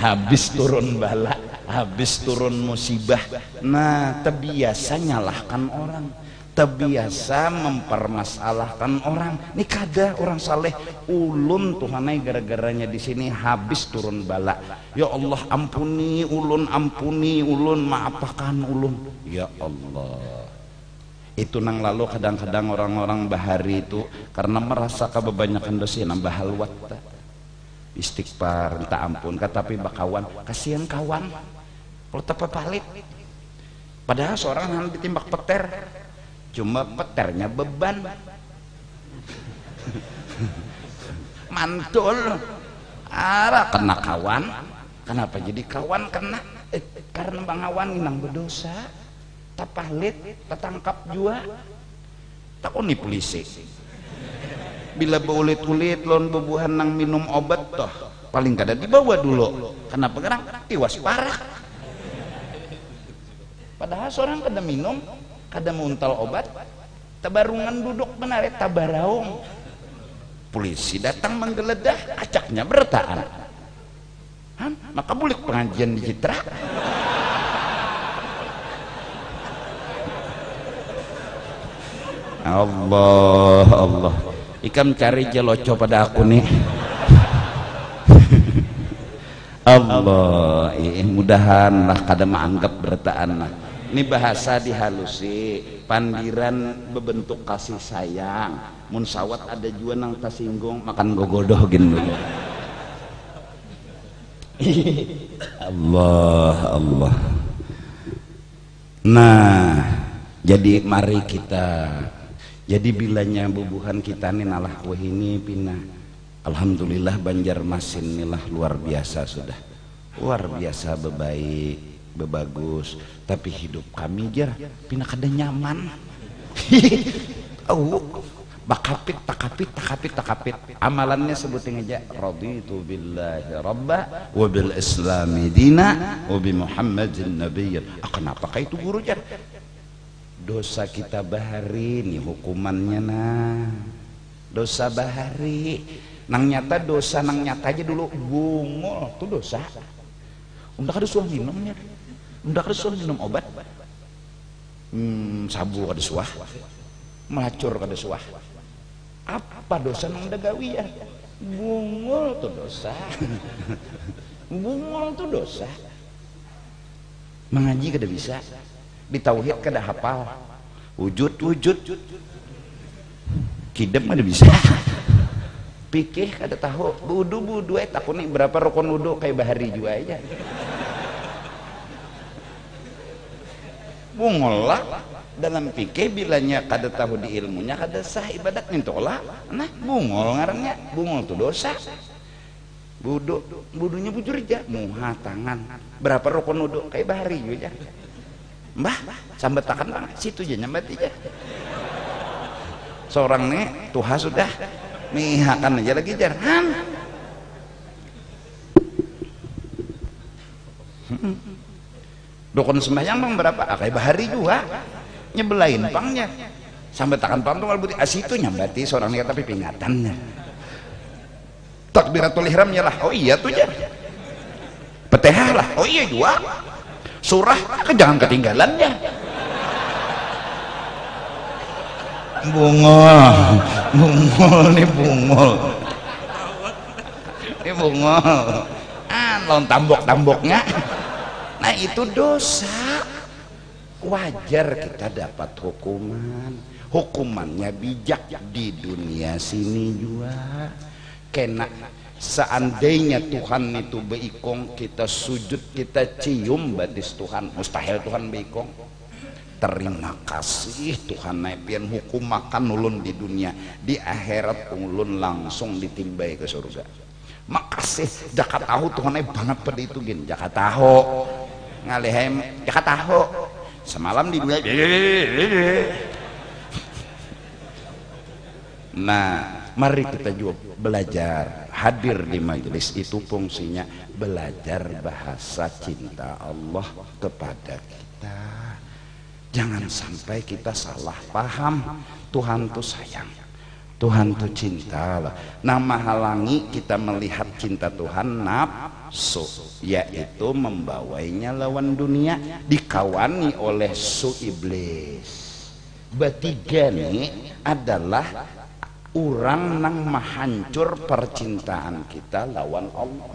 habis turun bala, habis turun musibah. Nah terbiasa nyalahkan orang, terbiasa mempermasalahkan orang. Ini kada orang saleh ulun Tuhanai gara-garanya di sini habis turun bala. Ya Allah ampuni ulun, maafkan ulun. Ya Allah. Itu nang lalu kadang-kadang orang-orang bahari itu karena merasa kebanyakan dosa nambah halwat istighfar minta ampun tapi bakawan kasihan kawan kalau tepat palit. Padahal seorang yang ditimbak peter cuma peternya beban mantul kena kawan. Kenapa jadi kawan? Karena bangawan inang berdosa palit, tertangkap juga takut nih polisi bila beulit-ulit lon bebuhan nang minum obat toh paling kada dibawa dulu. Kenapa gerang tiwas parah. Padahal seorang kada minum, kada muntal obat, tabarungan duduk benar tabaraung. Polisi datang menggeledah, acaknya bertaan. Maka boleh pengajian di Citra. Allah ikam cari jeloco pada aku nih. Allah mudahan lah kada menganggap bertaan lah. Ini bahasa dihalusi pandiran bebentuk kasih sayang. Mun sawat ada juga nang tasinggung makan gogodoh gin dulu. Allah. Nah jadi mari kita, jadi bilanya bubuhan kita nih nalah wah ini pina. Alhamdulillah Banjarmasin inilah luar biasa sudah. luar biasa bebaik bebagus, tapi hidup kami jar pina kada nyaman. Bakapit takapit amalannya sebutin aja raditu billahi rabba wa bil islami dina wa bi muhammadin nabiyyan. Kenapa kayak itu guru jar? Dosa kita bahari nih hukumannya nah. Dosa bahari nang nyata dosa nang nyata aja dulu bungol tuh dosa. Undak ada suah minumnya, undak ada suah minum obat, sabu kada suah, melacur kada suah. Apa dosa nang dagawi ya? Bungol tuh dosa. Bungol tuh dosa. Mengaji kada bisa, ditauhid kada hafal, wujud kidep kada bisa. Pikih kada tahu, budu takuni berapa rukun wudu kayak bahari juga aja. Bungol lah. Dalam pikir bilanya kada tahu di ilmunya kada sah ibadat mintolah. Nah bungol ngarannya, bungol tuh dosa. Budunya bujur aja, muha tangan. Berapa rukun wudu kayak bahari juga. Mbah, sambat takan bang, situ aja nyambat aja. Seorang nih tuha sudah mihakan aja lagi jarhan. Dukun sembahyang bang berapa? Kayak bahari juga. Nyebelain pangnya sampai takan pang tuh kalbuti itu nyambati seorang nikah tapi pingatannya takbiratul ihramnya lah, oh iya tuh ya petehah lah, oh iya juga surah jangan ketinggalannya. Bungol nih bungol lawan tambok-tamboknya. Nah itu dosa. Wajar kita dapat hukumannya bijak di dunia sini juga. Kena seandainya Tuhan itu beikong kita sujud kita cium batis Tuhan, mustahil Tuhan beikong. Terima kasih Tuhan naipian hukum makan ulun di dunia, di akhirat ulun langsung ditimbai ke surga. Makasih jaka tahu Tuhan banget pada itu gin jaka tahu ngalihem jaka tahu semalam dibilang. Nah mari kita juga belajar hadir di majelis itu fungsinya belajar bahasa cinta Allah kepada kita. Jangan sampai kita salah paham. Tuhan tuh sayang, Tuhan tuh cinta lah. Nama halangi kita melihat cinta Tuhan nafsu, yaitu membawainya lawan dunia, dikawani oleh su iblis. Bertiga nih adalah orang nang menghancur percintaan kita lawan Allah.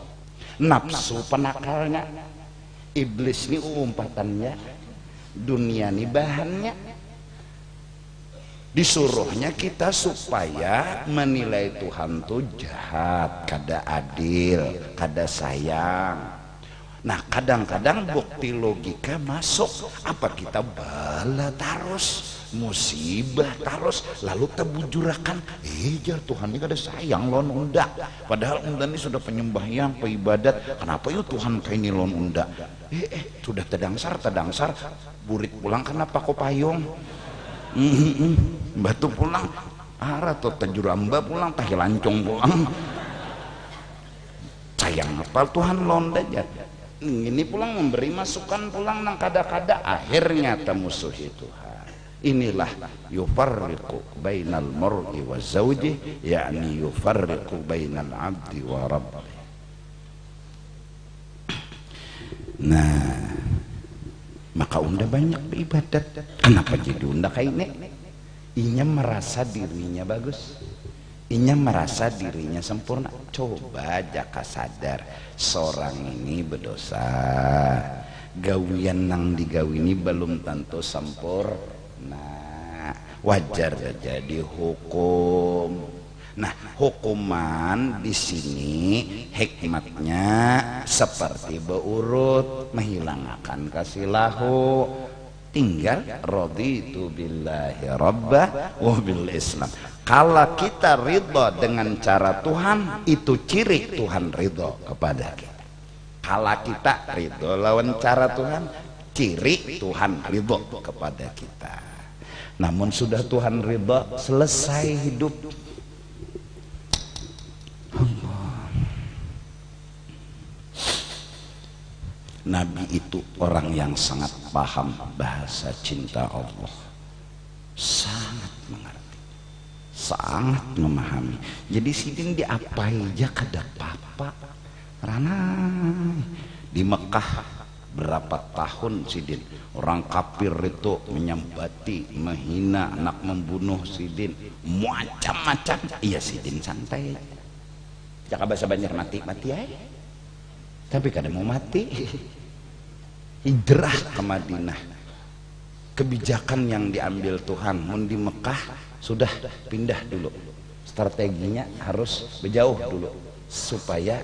Nafsu penakalnya, iblis ini umpatannya, dunia ini bahannya. Disuruhnya kita supaya menilai Tuhan tuh jahat, kada adil, kada sayang. Nah kadang-kadang bukti logika masuk, apa kita bala terus, musibah terus, lalu terbujurakan, jar Tuhan ini kada sayang lon unda. Padahal unda ini sudah penyembahyang, peibadat, kenapa yuk Tuhan kayak ini lon unda? Sudah tedangsar, burit pulang kenapa kok payung? Batu pulang arah atau tajuramba pulang tahilancong pulang sayang apa Tuhan londa aja ini pulang memberi masukan pulang nang kada-kada akhirnya temusuhi Tuhan. Inilah yufarriqu bainal mar'i wa zawji, yakni yufarriqu bainal abdi wa rabbi. Nah maka unda banyak beribadat. Kenapa jadi unda kayak ini? Inya merasa dirinya bagus, inya merasa dirinya sempurna. Coba jaka sadar seorang ini berdosa, gawian nang digawini belum tentu sempurna, wajar saja dihukum. Nah hukuman di sini hikmatnya seperti beurut, menghilangkan kasilahu. Tinggal raditu billahi rabba wa bil islam. Kalau kita ridho dengan cara Tuhan, itu ciri Tuhan ridho kepada kita. Kala kita ridho lawan cara Tuhan, ciri Tuhan ridho kepada kita. Namun sudah Tuhan ridho, selesai hidup. Nabi itu orang yang sangat paham bahasa cinta Allah, sangat mengerti, sangat memahami. Jadi sidin diapai aja kada apa-apa. Ranai di Mekah berapa tahun sidin orang kafir itu menyambati, menghina, anak membunuh sidin, macam-macam. Iya sidin santai, jangan bahasa banyak mati aja. Tapi kadang mau mati. Hijrah ke Madinah, kebijakan yang diambil Tuhan mun di Mekah sudah pindah dulu, strateginya harus berjauh dulu supaya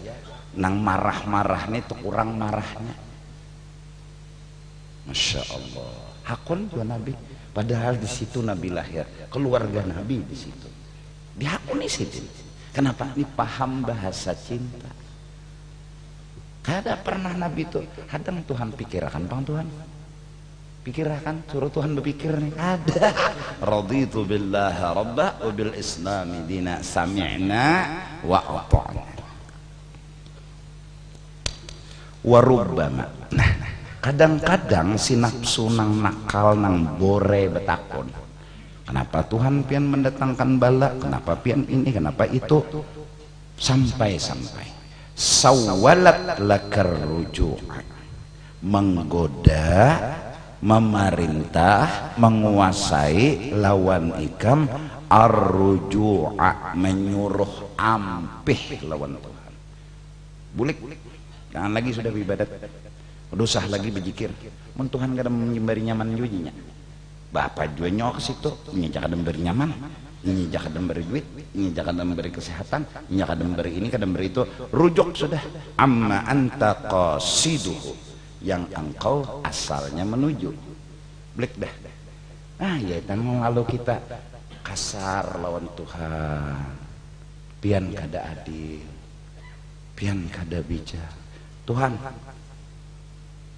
nang marah-marahnya itu kurang marahnya. Masya Allah, hakun dua Nabi, padahal di situ Nabi lahir, keluarga Nabi di situ dihakuni situ. Kenapa? Ini paham bahasa cinta. Kada pernah Nabi itu hadang Tuhan pikirkan bang Tuhan pikirkan suruh Tuhan berpikir nih ada. Raditu billahi rabba wa bil islami dina sami'na wa ata'na wa rubbama. Nah kadang-kadang si nafsu nang nakal nang bore betakon, kenapa Tuhan pian mendatangkan bala, kenapa pian ini, kenapa itu, sampai sawalat lakar ruju'a, menggoda, memerintah, menguasai lawan ikam ar-ruju'a, menyuruh ampih lawan Tuhan. Bulik, jangan lagi sudah beribadat, dosah lagi berzikir. Mun Tuhan kada memberi nyaman jujinya, bapak jua nyok ke situ, ini jangan memberi nyaman. Ini jangan memberi duit, ini jangan memberi kesehatan, ini jangan memberi ini, kadang memberi itu. Rujuk sudah amma anta qasiduhu, yang engkau asalnya menuju. Blik dah. Ya itu lalu kita kasar lawan Tuhan, pian kada adil, pian kada bijak. Tuhan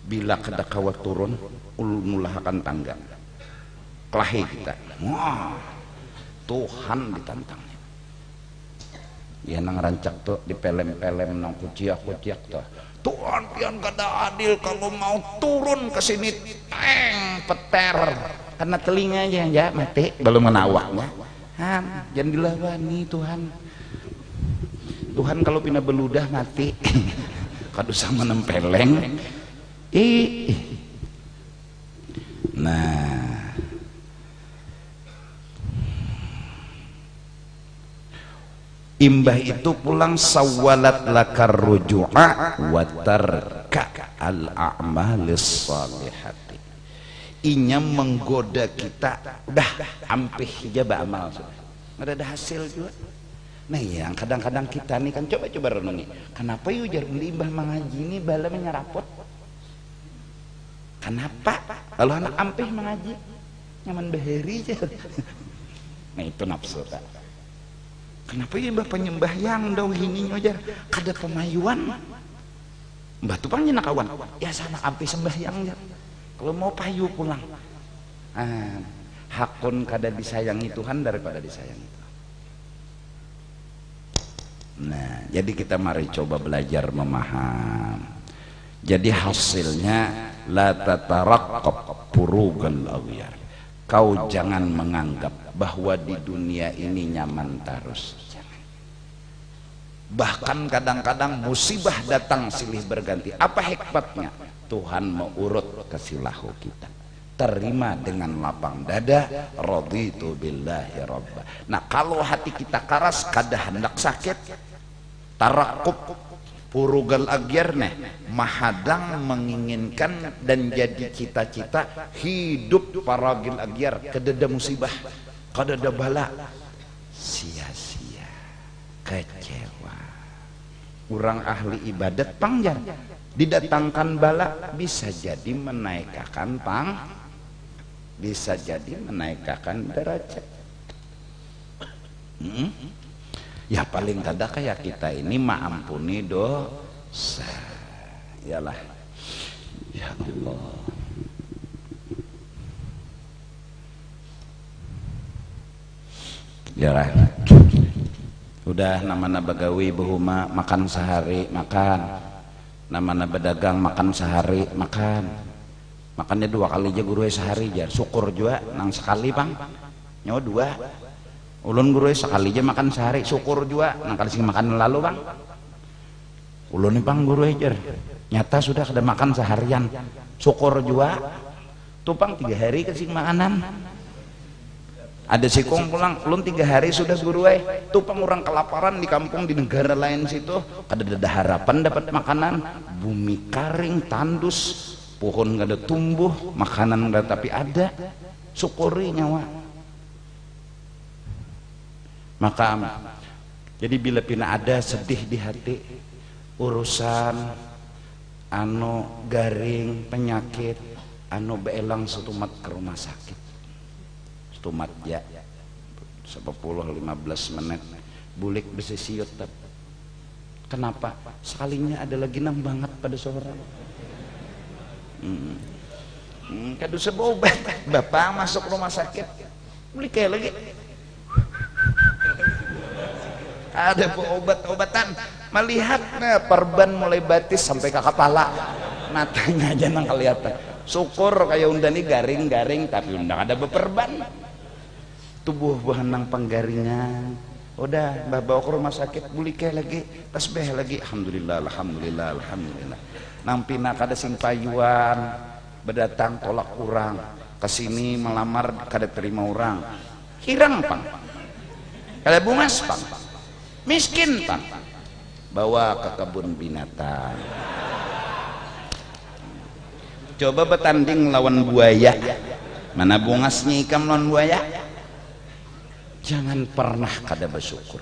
bila kada kawat turun ulmulahakan tangga kelahi kita. Wah, Tuhan ditantangnya. Ya nang rancak tuh di pelem-pelem nang kuciak tuh. Tuhan pian kada adil, kalau mau turun ke sini peter karena telinganya ya mati belum menawaknya. Jangan dilawani Tuhan. Tuhan kalau pina beludah mati. Kadu sama nempeleng. Nah, imbah itu pulang sawalat lakar ruju'a wa tarka al a'malis salihati, inya menggoda kita dah ampih aja ba'amal sudah ada hasil juga. Nah yang kadang-kadang kita nih kan coba renungi, kenapa yuk jarang imbah mengaji ini bala menyerapot, kenapa kalau anak ampih mengaji nyaman beheri aja. Nah itu nafsu tak. Kenapa ya mbah penyembah yang dau hini aja kada pemayuan mbah tu pang kawan ya sana ampe sembahyang ya kalau mau payu pulang. Hakun kada disayangi Tuhan daripada disayangi Tuhan. Nah jadi kita mari coba belajar memaham. Jadi hasilnya la tataraqqab purugal aghyar, kau jangan menganggap bahwa di dunia ini nyaman terus. Bahkan kadang-kadang musibah datang silih berganti. Apa hikmatnya? Tuhan mau urut kesilahu kita. Terima dengan lapang dada, raditu billahi rabba. Nah kalau hati kita keras kada hendak sakit, tarakub purugal agyarne, mahadang menginginkan dan jadi cita-cita hidup paragil agyar, kedada musibah, kedada bala, sia-sia, kecewa. Orang ahli ibadat panjang didatangkan bala bisa jadi menaikkan bisa jadi menaikkan derajat. Ya paling kada kayak kita ini maampuni dosa. Iyalah. Ya Allah. Iyalah. Udah namana bagawi bahuma makan sehari makan. Namana bedagang makan sehari makan. Makannya 2 kali aja guru sehari jar. Syukur juga nang sekali Bang. Nyawa 2. Ulun guru sekali aja makan sehari syukur juga nang kali sing makan lalu Bang. Ulun nih Bang guru jar. Nyata sudah kada makan seharian syukur juga tuh Bang 3 hari kesing makanan ada sikong pulang ulun 3 hari sudah guru tuh Bang orang kelaparan di kampung di negara lain situ kada ada harapan dapat makanan bumi karing tandus pohon kada tumbuh makanan kada tapi ada syukuri nyawa maka jadi bila pina ada sedih di hati urusan anu garing penyakit anu beelang setumat ke rumah sakit setumat ya 10-15 menit bulik besi siut kenapa sekalinya ada lagi nang banget pada seorang kadu sebobat bapak masuk rumah sakit beli kayak lagi ada obat-obatan melihat perban mulai batis sampai ke kepala matanya aja nang kelihatan syukur kayak undang ini garing-garing tapi undang ada beperban tubuh bahan nang penggaringan udah mbah bawa ke rumah sakit buli kayak lagi tasbih lagi alhamdulillah alhamdulillah alhamdulillah nang pina kada sing payuan berdatang tolak kurang kesini melamar kada terima orang kirang Pang kada bungas Pang miskin Pang bawa ke kebun binatang coba bertanding lawan buaya mana bungasnya ikam lawan buaya jangan pernah kada bersyukur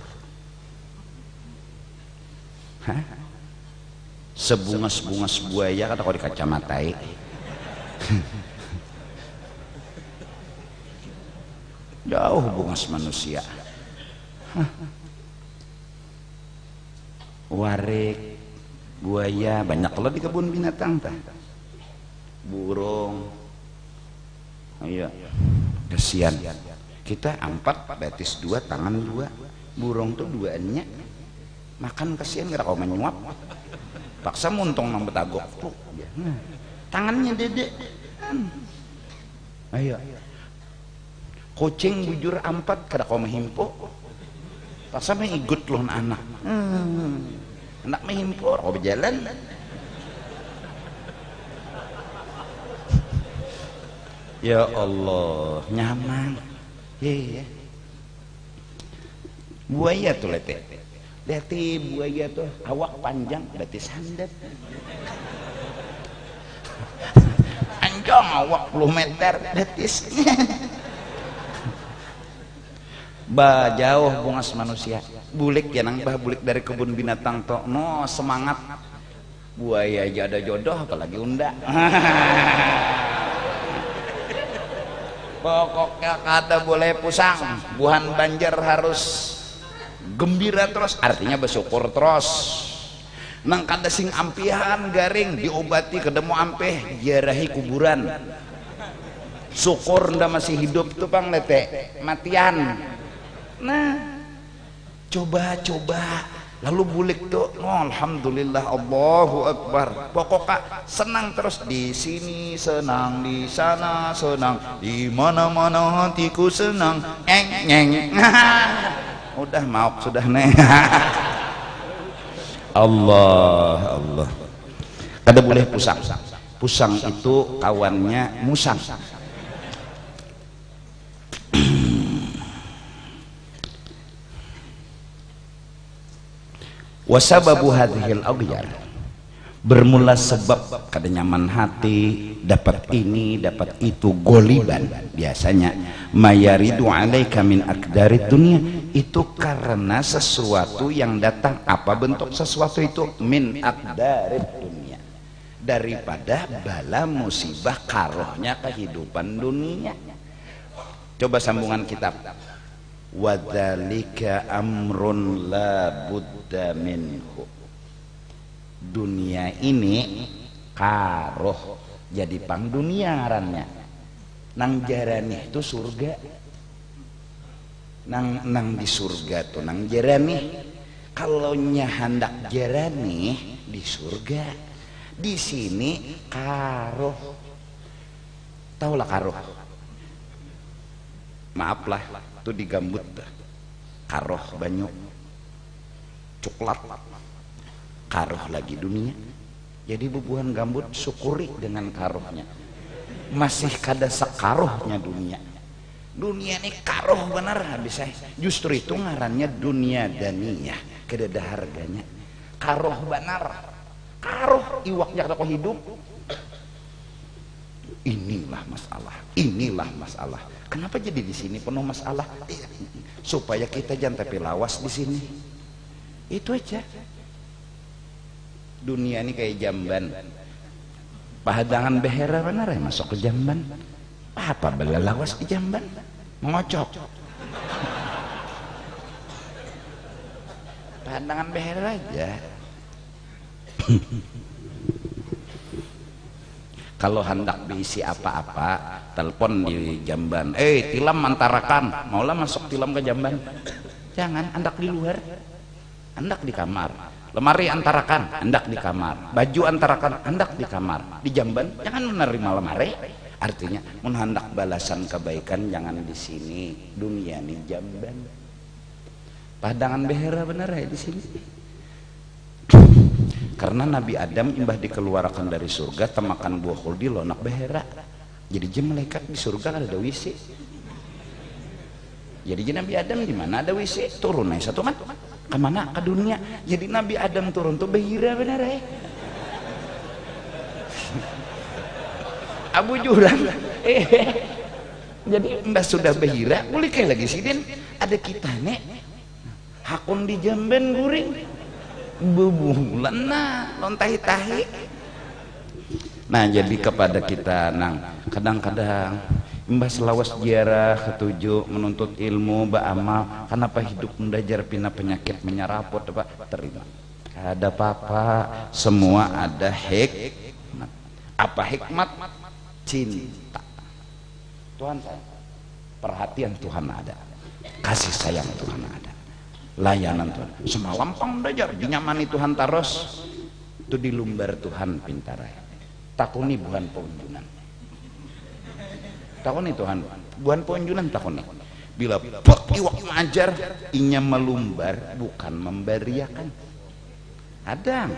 sebungas-bungas buaya kata kau di kacamatai jauh bungas manusia warik buaya banyak lo di kebun binatang tah burung iya kesian kita 4 betis 2 tangan 2 burung tuh 2-nya makan kesian gara kau menyuap paksa muntong nang betagok tuh tangannya dede ayo kucing bujur 4 kada kau mehimpo paksa mengigut loh anak anak mehimpo kau berjalan ya Allah nyaman ya buaya tuh lihat buaya tuh awak panjang berarti sandat anjong awak 10 meter betis bah jauh bungas manusia bulik ya nang bah bulik dari kebun binatang toh no semangat buaya aja ada jodoh apalagi unda pokoknya kata boleh pusang buhan banjar harus gembira terus artinya bersyukur terus nang kada sing ampihan garing diobati kedemu ampeh jarahi kuburan syukur nda masih hidup tuh Bang lete matian nah coba lalu bulik tuh oh, alhamdulillah Allahu Akbar pokoknya senang terus di sini senang di sana senang di mana-mana hatiku senang nyeng udah maaf sudah nih Allah kada boleh pusang itu kawannya musang wasababu hadhil aghyar bermula sebab kada nyaman hati dapat ini dapat itu goliban biasanya mayaridu alaika min akdarid dunia itu karena sesuatu yang datang apa bentuk sesuatu itu min akdarid dunia daripada bala musibah karohnya kehidupan dunia coba sambungan kitab wadzalika amrun la budda minhu dunia ini karoh jadi pang dunia ngarannya. Nang jarani itu surga. Nang di surga tuh nang jarani. Kalau nya hendak jarani di surga, di sini karoh. Taulah karoh. Maaf lah, tuh digambut karoh banyu coklat. Karoh lagi dunia. Jadi bubuhan gambut syukuri dengan karohnya. Masih kada sekarohnya dunia. Dunia ini karoh benar habis saya. Justru itu ngarannya dunia daniyah, kedada harganya. Karoh benar. Karoh iwaknya kata hidup. Inilah masalah. Inilah masalah. Kenapa jadi di sini penuh masalah? Supaya kita jangan tapi lawas di sini. Itu aja. Dunia ini kayak jamban. Pahadangan behera benar ya masuk ke jamban. Apa bela lawas di jamban? Ngocok. Pahadangan behera aja. Kalau hendak diisi apa-apa, telepon di jamban. Tilam antarakan. Maulah masuk tilam ke jamban. Jangan, hendak di luar. Hendak di kamar. Lemari antarakan, hendak di kamar. Baju antarakan, hendak di kamar. Di jamban, jangan menerima lemari. Artinya, hendak balasan kebaikan jangan di sini. Dunia ini jamban. Padangan behera benar ya di sini. Karena Nabi Adam imbah dikeluarkan dari surga, temakan buah khuldi lonak behera. Jadi jam malaikat di surga ada WC. Jadi Nabi Adam di mana ada WC? Turun aja satu kan? Kemana? Ke dunia. Jadi Nabi Adam turun tuh behira benar ya. Abu Jurang. Jadi mbak sudah behira, boleh kayak lagi sidin. Ada kita nek. Hakun di jamban guring. Bubulan nah, lontahi-tahi. Nah jadi kepada kita nang kadang-kadang mbah selawas ziarah ketujuh menuntut ilmu beramal kenapa hidup mendajar pina penyakit menyeraput apa terima ada apa-apa semua ada hikmat. Apa hikmat? Cinta Tuhan sayang, perhatian Tuhan ada, kasih sayang Tuhan ada, layanan Tuhan semalam pang mendajar dinyamani Tuhan taros itu di lumbar Tuhan pintarai takuni bukan pengunjunan. Takuni Tuhan, bukan pengunjunan takuni. Bila bak iwak mengajar, inya melumbar bukan memberiakan. Adang.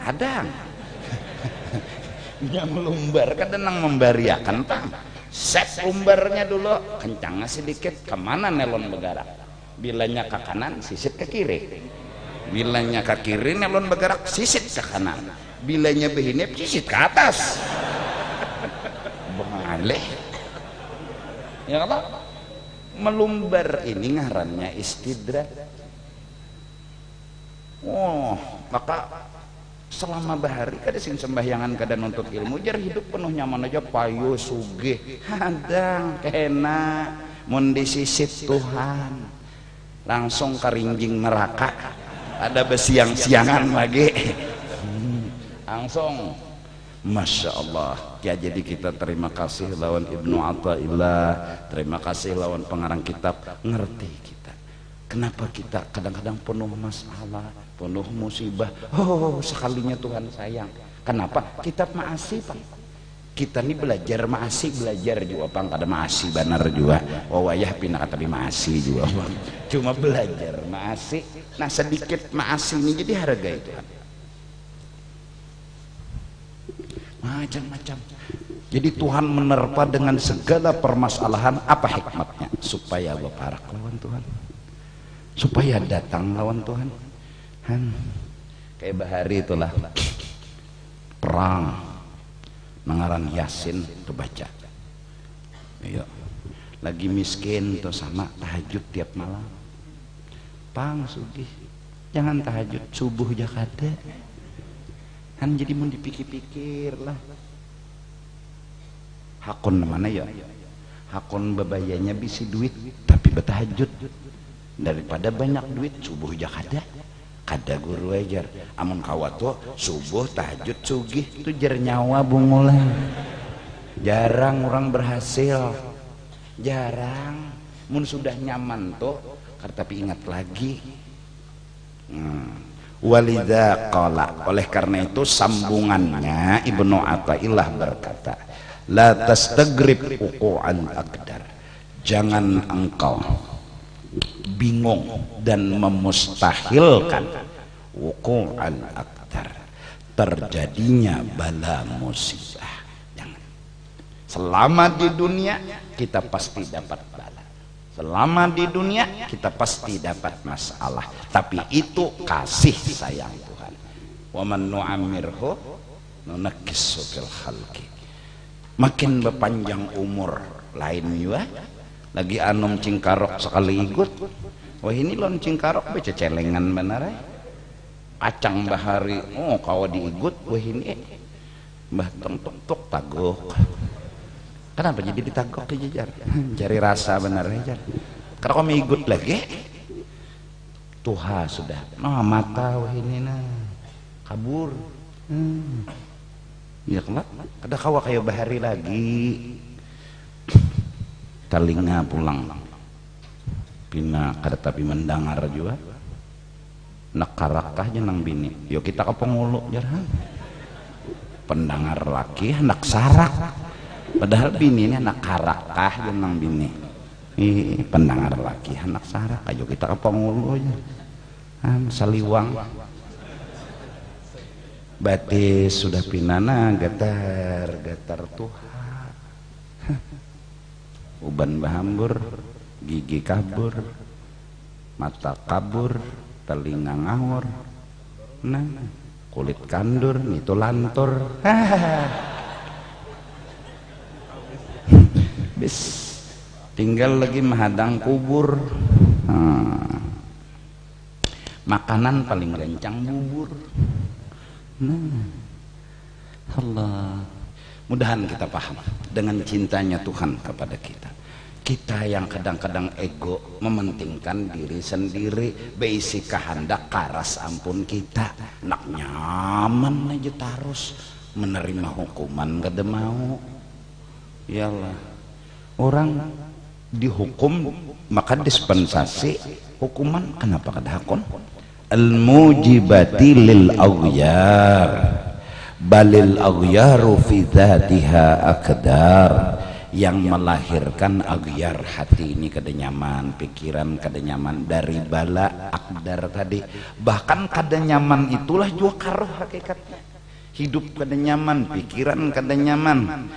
Inya melumbar kadang memberiakan pang. Set lumbarnya dulu, kencangnya sedikit, kemana nelon bergerak. Bilanya ke kanan, sisit ke kiri. Bilanya ke kiri, nelon bergerak, sisit ke kanan. Bilanya behinep, sisit ke atas. Bengaleh. Ya Allah, melumbar ini ngarannya istidrak. Maka selama bahari kada sing sembahyangan kada nuntut ilmu jar hidup penuh nyaman aja payu sugih hadang kena mun disisit Tuhan langsung karingjing neraka ada besiang-siangan lagi langsung. Masya Allah ya, jadi kita terima kasih lawan Ibnu Athaillah, terima kasih lawan pengarang kitab, ngerti kita kenapa kita kadang-kadang penuh masalah, penuh musibah. Sekalinya Tuhan sayang. Kenapa? Kitab maasi Pak, kita nih belajar maasi, belajar juga Pang, kada maasi benar juga wayah pindah kata maasi juga cuma belajar maasi. Nah sedikit maasi ini jadi harga itu macam-macam. Jadi Tuhan menerpa dengan segala permasalahan. Apa hikmatnya? Supaya berparak lawan Tuhan, supaya datang lawan Tuhan. Kayak bahari itulah perang mengaran Yasin tuh baca. Iya. Lagi miskin tuh sama tahajud tiap malam. Pang sugih. Jangan tahajud subuh jakada. Kan jadi mau dipikir-pikir lah. Hakun mana ya? Hakun bebayanya bisi duit tapi bertahajud daripada banyak duit subuh jakada. kada guru ajar amun kawato subuh tahajud sugih itu jar nyawa bungulan. Jarang orang berhasil, jarang. Mun sudah nyaman tuh tapi ingat lagi. Walidha qala, oleh karena itu sambungannya Ibnu Athaillah berkata, la tastagrib uqu'al aqdar, jangan engkau bingung dan memustahilkan wuqu'al aqdar, terjadinya bala musibah. Jangan. Selama di dunia kita pasti dapat bala, selama di dunia kita pasti dapat masalah, tapi itu kasih sayang Tuhan. Wa man nu'ammirhu nunakkishu fil khalqi. Makin berpanjang umur lain juga lagi anom cingkarok sekali ikut. Wah ini lon cingkarok baca celengan benar ya. Acang bahari oh kawa diigut. Wah ini mbah tok tagok. Kenapa jadi ditagok di jajar? Cari rasa benar ya jar. Karena kau ikut lagi Tuhan sudah nah mata wah ini nah kabur. Ya kelak kada kawa kayak bahari lagi. Telinga pulang pina kada tapi mendengar juga nak karakah jenang bini yo kita ke pengulu jarang pendengar laki anak sarak padahal bini ini anak karakah jenang bini pendengar laki anak sarak ayo kita ke pengulu aja saliwang batis sudah pinana gatar Tuhan uban bahambur, gigi kabur, mata kabur, telinga ngawur, nah kulit kandur, itu lantur. Bis tinggal lagi menghadang kubur. Makanan paling rencang bubur. Nah, Allah. Mudahan kita paham dengan cintanya Tuhan kepada kita. Kita yang kadang-kadang ego mementingkan diri sendiri, beisi kehendak karas ampun kita. Nak nyaman aja terus menerima hukuman kada mau. Yalah. Orang dihukum maka dispensasi hukuman kenapa kada hakon? Al-mujibati lil aghyar balil aghyaru fi dzatiha aqdar, yang melahirkan aghyar hati ini kada nyaman, pikiran kada nyaman dari bala akdar tadi. Bahkan kada nyaman itulah juga karuh hakikatnya. Hidup kada nyaman, pikiran kada nyaman.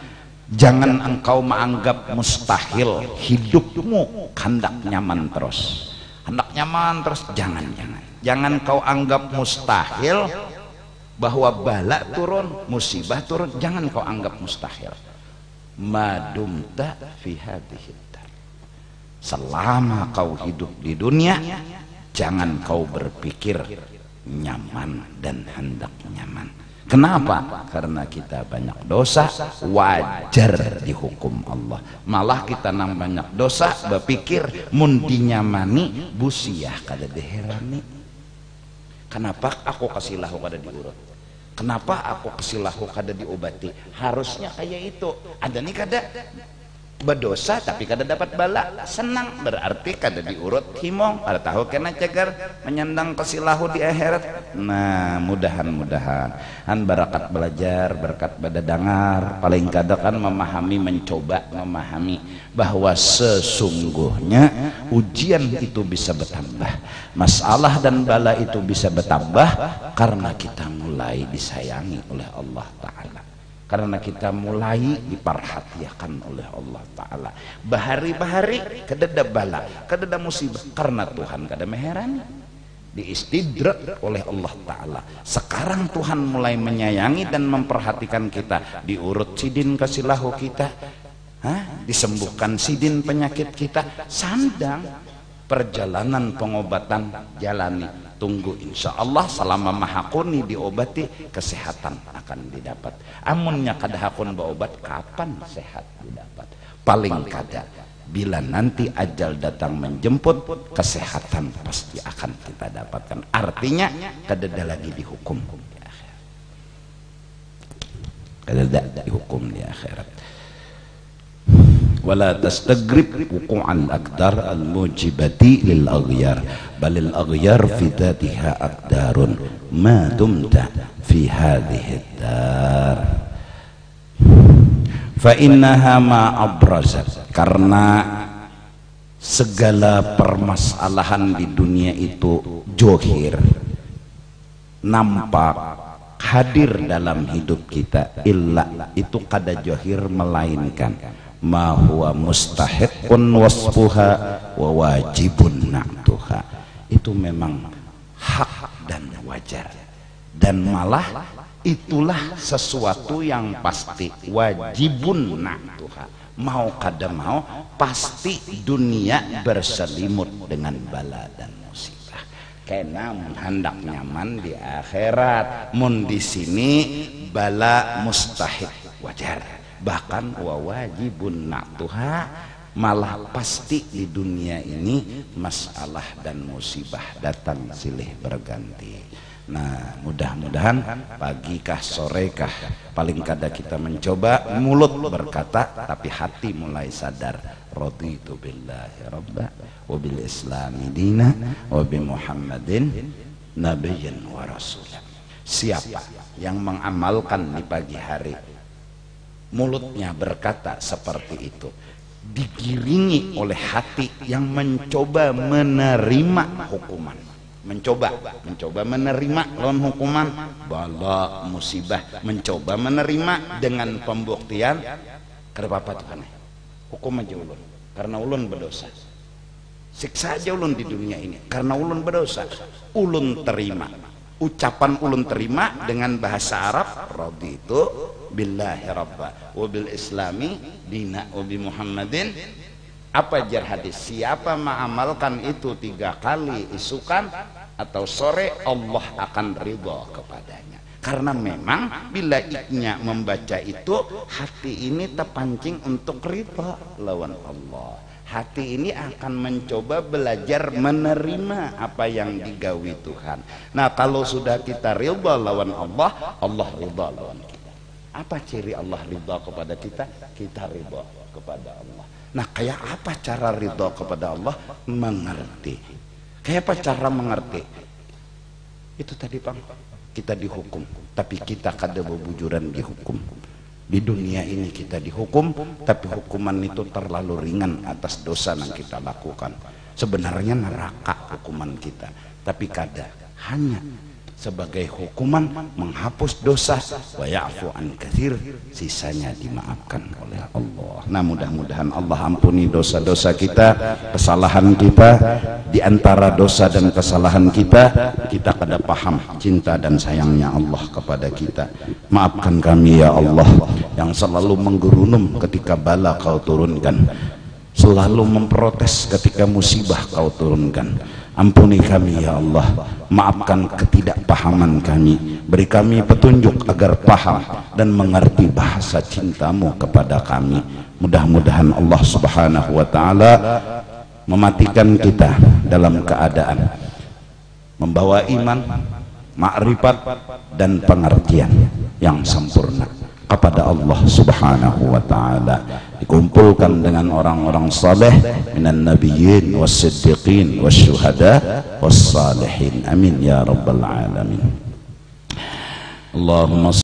Jangan engkau menganggap mustahil hidupmu hendak nyaman terus. Hendak nyaman terus, jangan kau anggap mustahil bahwa bala turun, musibah turun, jangan kau anggap mustahil. Madumta fi hadhihi dar, selama kau hidup di dunia jangan kau berpikir nyaman dan hendak nyaman. Kenapa? Karena kita banyak dosa, wajar dihukum Allah. Malah kita nang banyak dosa berpikir mun dinyamani busiah kada diherani. Kenapa aku kasih lahu kada diurut? Kenapa aku kasih lahu kada diobati? Harusnya kayak itu. Ada nih kada berdosa tapi kada dapat bala, senang berarti kada diurut himong. Kada tahu kena cegar menyandang kasih lahu di akhirat. Nah, mudahan barakat belajar, berkat pada dengar, paling kada kan mencoba memahami bahwa sesungguhnya ujian itu bisa bertambah, masalah dan bala itu bisa bertambah karena kita mulai disayangi oleh Allah Ta'ala, karena kita mulai diperhatikan oleh Allah Ta'ala. Bahari-bahari kadada bala, kadada musibah, karena Tuhan kada meherani, diistidrak oleh Allah Ta'ala. Sekarang Tuhan mulai menyayangi dan memperhatikan kita, diurut sidin kasih lahu kita, disembuhkan sidin penyakit kita, sandang perjalanan pengobatan jalani, tunggu insya Allah selama mahakuni diobati kesehatan akan didapat. Amunnya kada hakun berobat, kapan sehat didapat? Paling kada Bila nanti ajal datang menjemput, kesehatan pasti akan kita dapatkan. Artinya kadada lagi dihukum di akhirat. Kadada dihukum di akhirat. Wala tastagrib wuqu'al aqdar al-mujibati lil aghyar balil aghyar fi dhatiha aqdarun ma dumta fi hadhihi dar fa innaha ma abrazat, karena segala permasalahan di dunia itu johir, nampak, hadir dalam hidup kita, illa itu kada johir melainkan ma huwa mustahiqun wasfuha wa wajibun na'tuha, itu memang hak dan wajar, dan malah itulah sesuatu yang pasti, wajibun na'tuha, mau kada mau pasti dunia berselimut dengan bala dan musibah. Kena hendak nyaman di akhirat, mun di sini bala mustahik wajar, bahkan wa wajibun na'tuha, malah pasti di dunia ini masalah dan musibah datang silih berganti. Nah, mudah-mudahan pagi kah sore kah paling kada kita mencoba mulut berkata tapi hati mulai sadar, raditu billahi rabba wa bil islami dina wa bi muhammadin nabiyyan wa rasulah. Siapa yang mengamalkan di pagi hari mulutnya berkata seperti itu, digiringi oleh hati yang mencoba menerima hukuman, mencoba menerima lawan hukuman, bala musibah, mencoba menerima dengan pembuktian kenapa Tuhan hukum aja ulun karena ulun berdosa, siksa aja ulun di dunia ini karena ulun berdosa, ulun terima, ucapan ulun terima dengan bahasa Arab, raditu billahi rabba wa bil islami dina wa bi muhammadin. Apa jar hadis, siapa mengamalkan itu 3 kali isukan atau sore, Allah akan ridha kepadanya. Karena memang bila iknya membaca itu, hati ini terpancing untuk ridha lawan Allah. Hati ini akan mencoba belajar menerima apa yang digawi Tuhan. Nah, kalau sudah kita ridha lawan Allah, Allah ridha lawan kita. Apa ciri Allah ridha kepada kita? Kita ridha kepada Allah. Nah, kayak apa cara ridha kepada Allah? Mengerti. Kayak apa cara mengerti? Itu tadi Bang, kita dihukum, tapi kita kada bebujuran dihukum. Di dunia ini kita dihukum, tapi hukuman itu terlalu ringan atas dosa yang kita lakukan. Sebenarnya neraka hukuman kita, tapi kada, hanya sebagai hukuman menghapus dosa, wa ya'fu an katsir, sisanya dimaafkan oleh Allah. Nah, mudah-mudahan Allah ampuni dosa-dosa kita, kesalahan kita. Di antara dosa dan kesalahan kita kada paham cinta dan sayangnya Allah kepada kita. Maafkan kami ya Allah yang selalu menggerunum ketika bala Kau turunkan, selalu memprotes ketika musibah Kau turunkan. Ampuni kami ya Allah, maafkan ketidakpahaman kami, beri kami petunjuk agar paham dan mengerti bahasa cintamu kepada kami. Mudah-mudahan Allah subhanahu wa ta'ala mematikan kita dalam keadaan membawa iman, makrifat dan pengertian yang sempurna kepada Allah subhanahu wa ta'ala, dikumpulkan dengan orang-orang saleh minan nabiyyin was-siddiqin wasyuhada was-salihin, amin ya rabbal alamin. Allahumma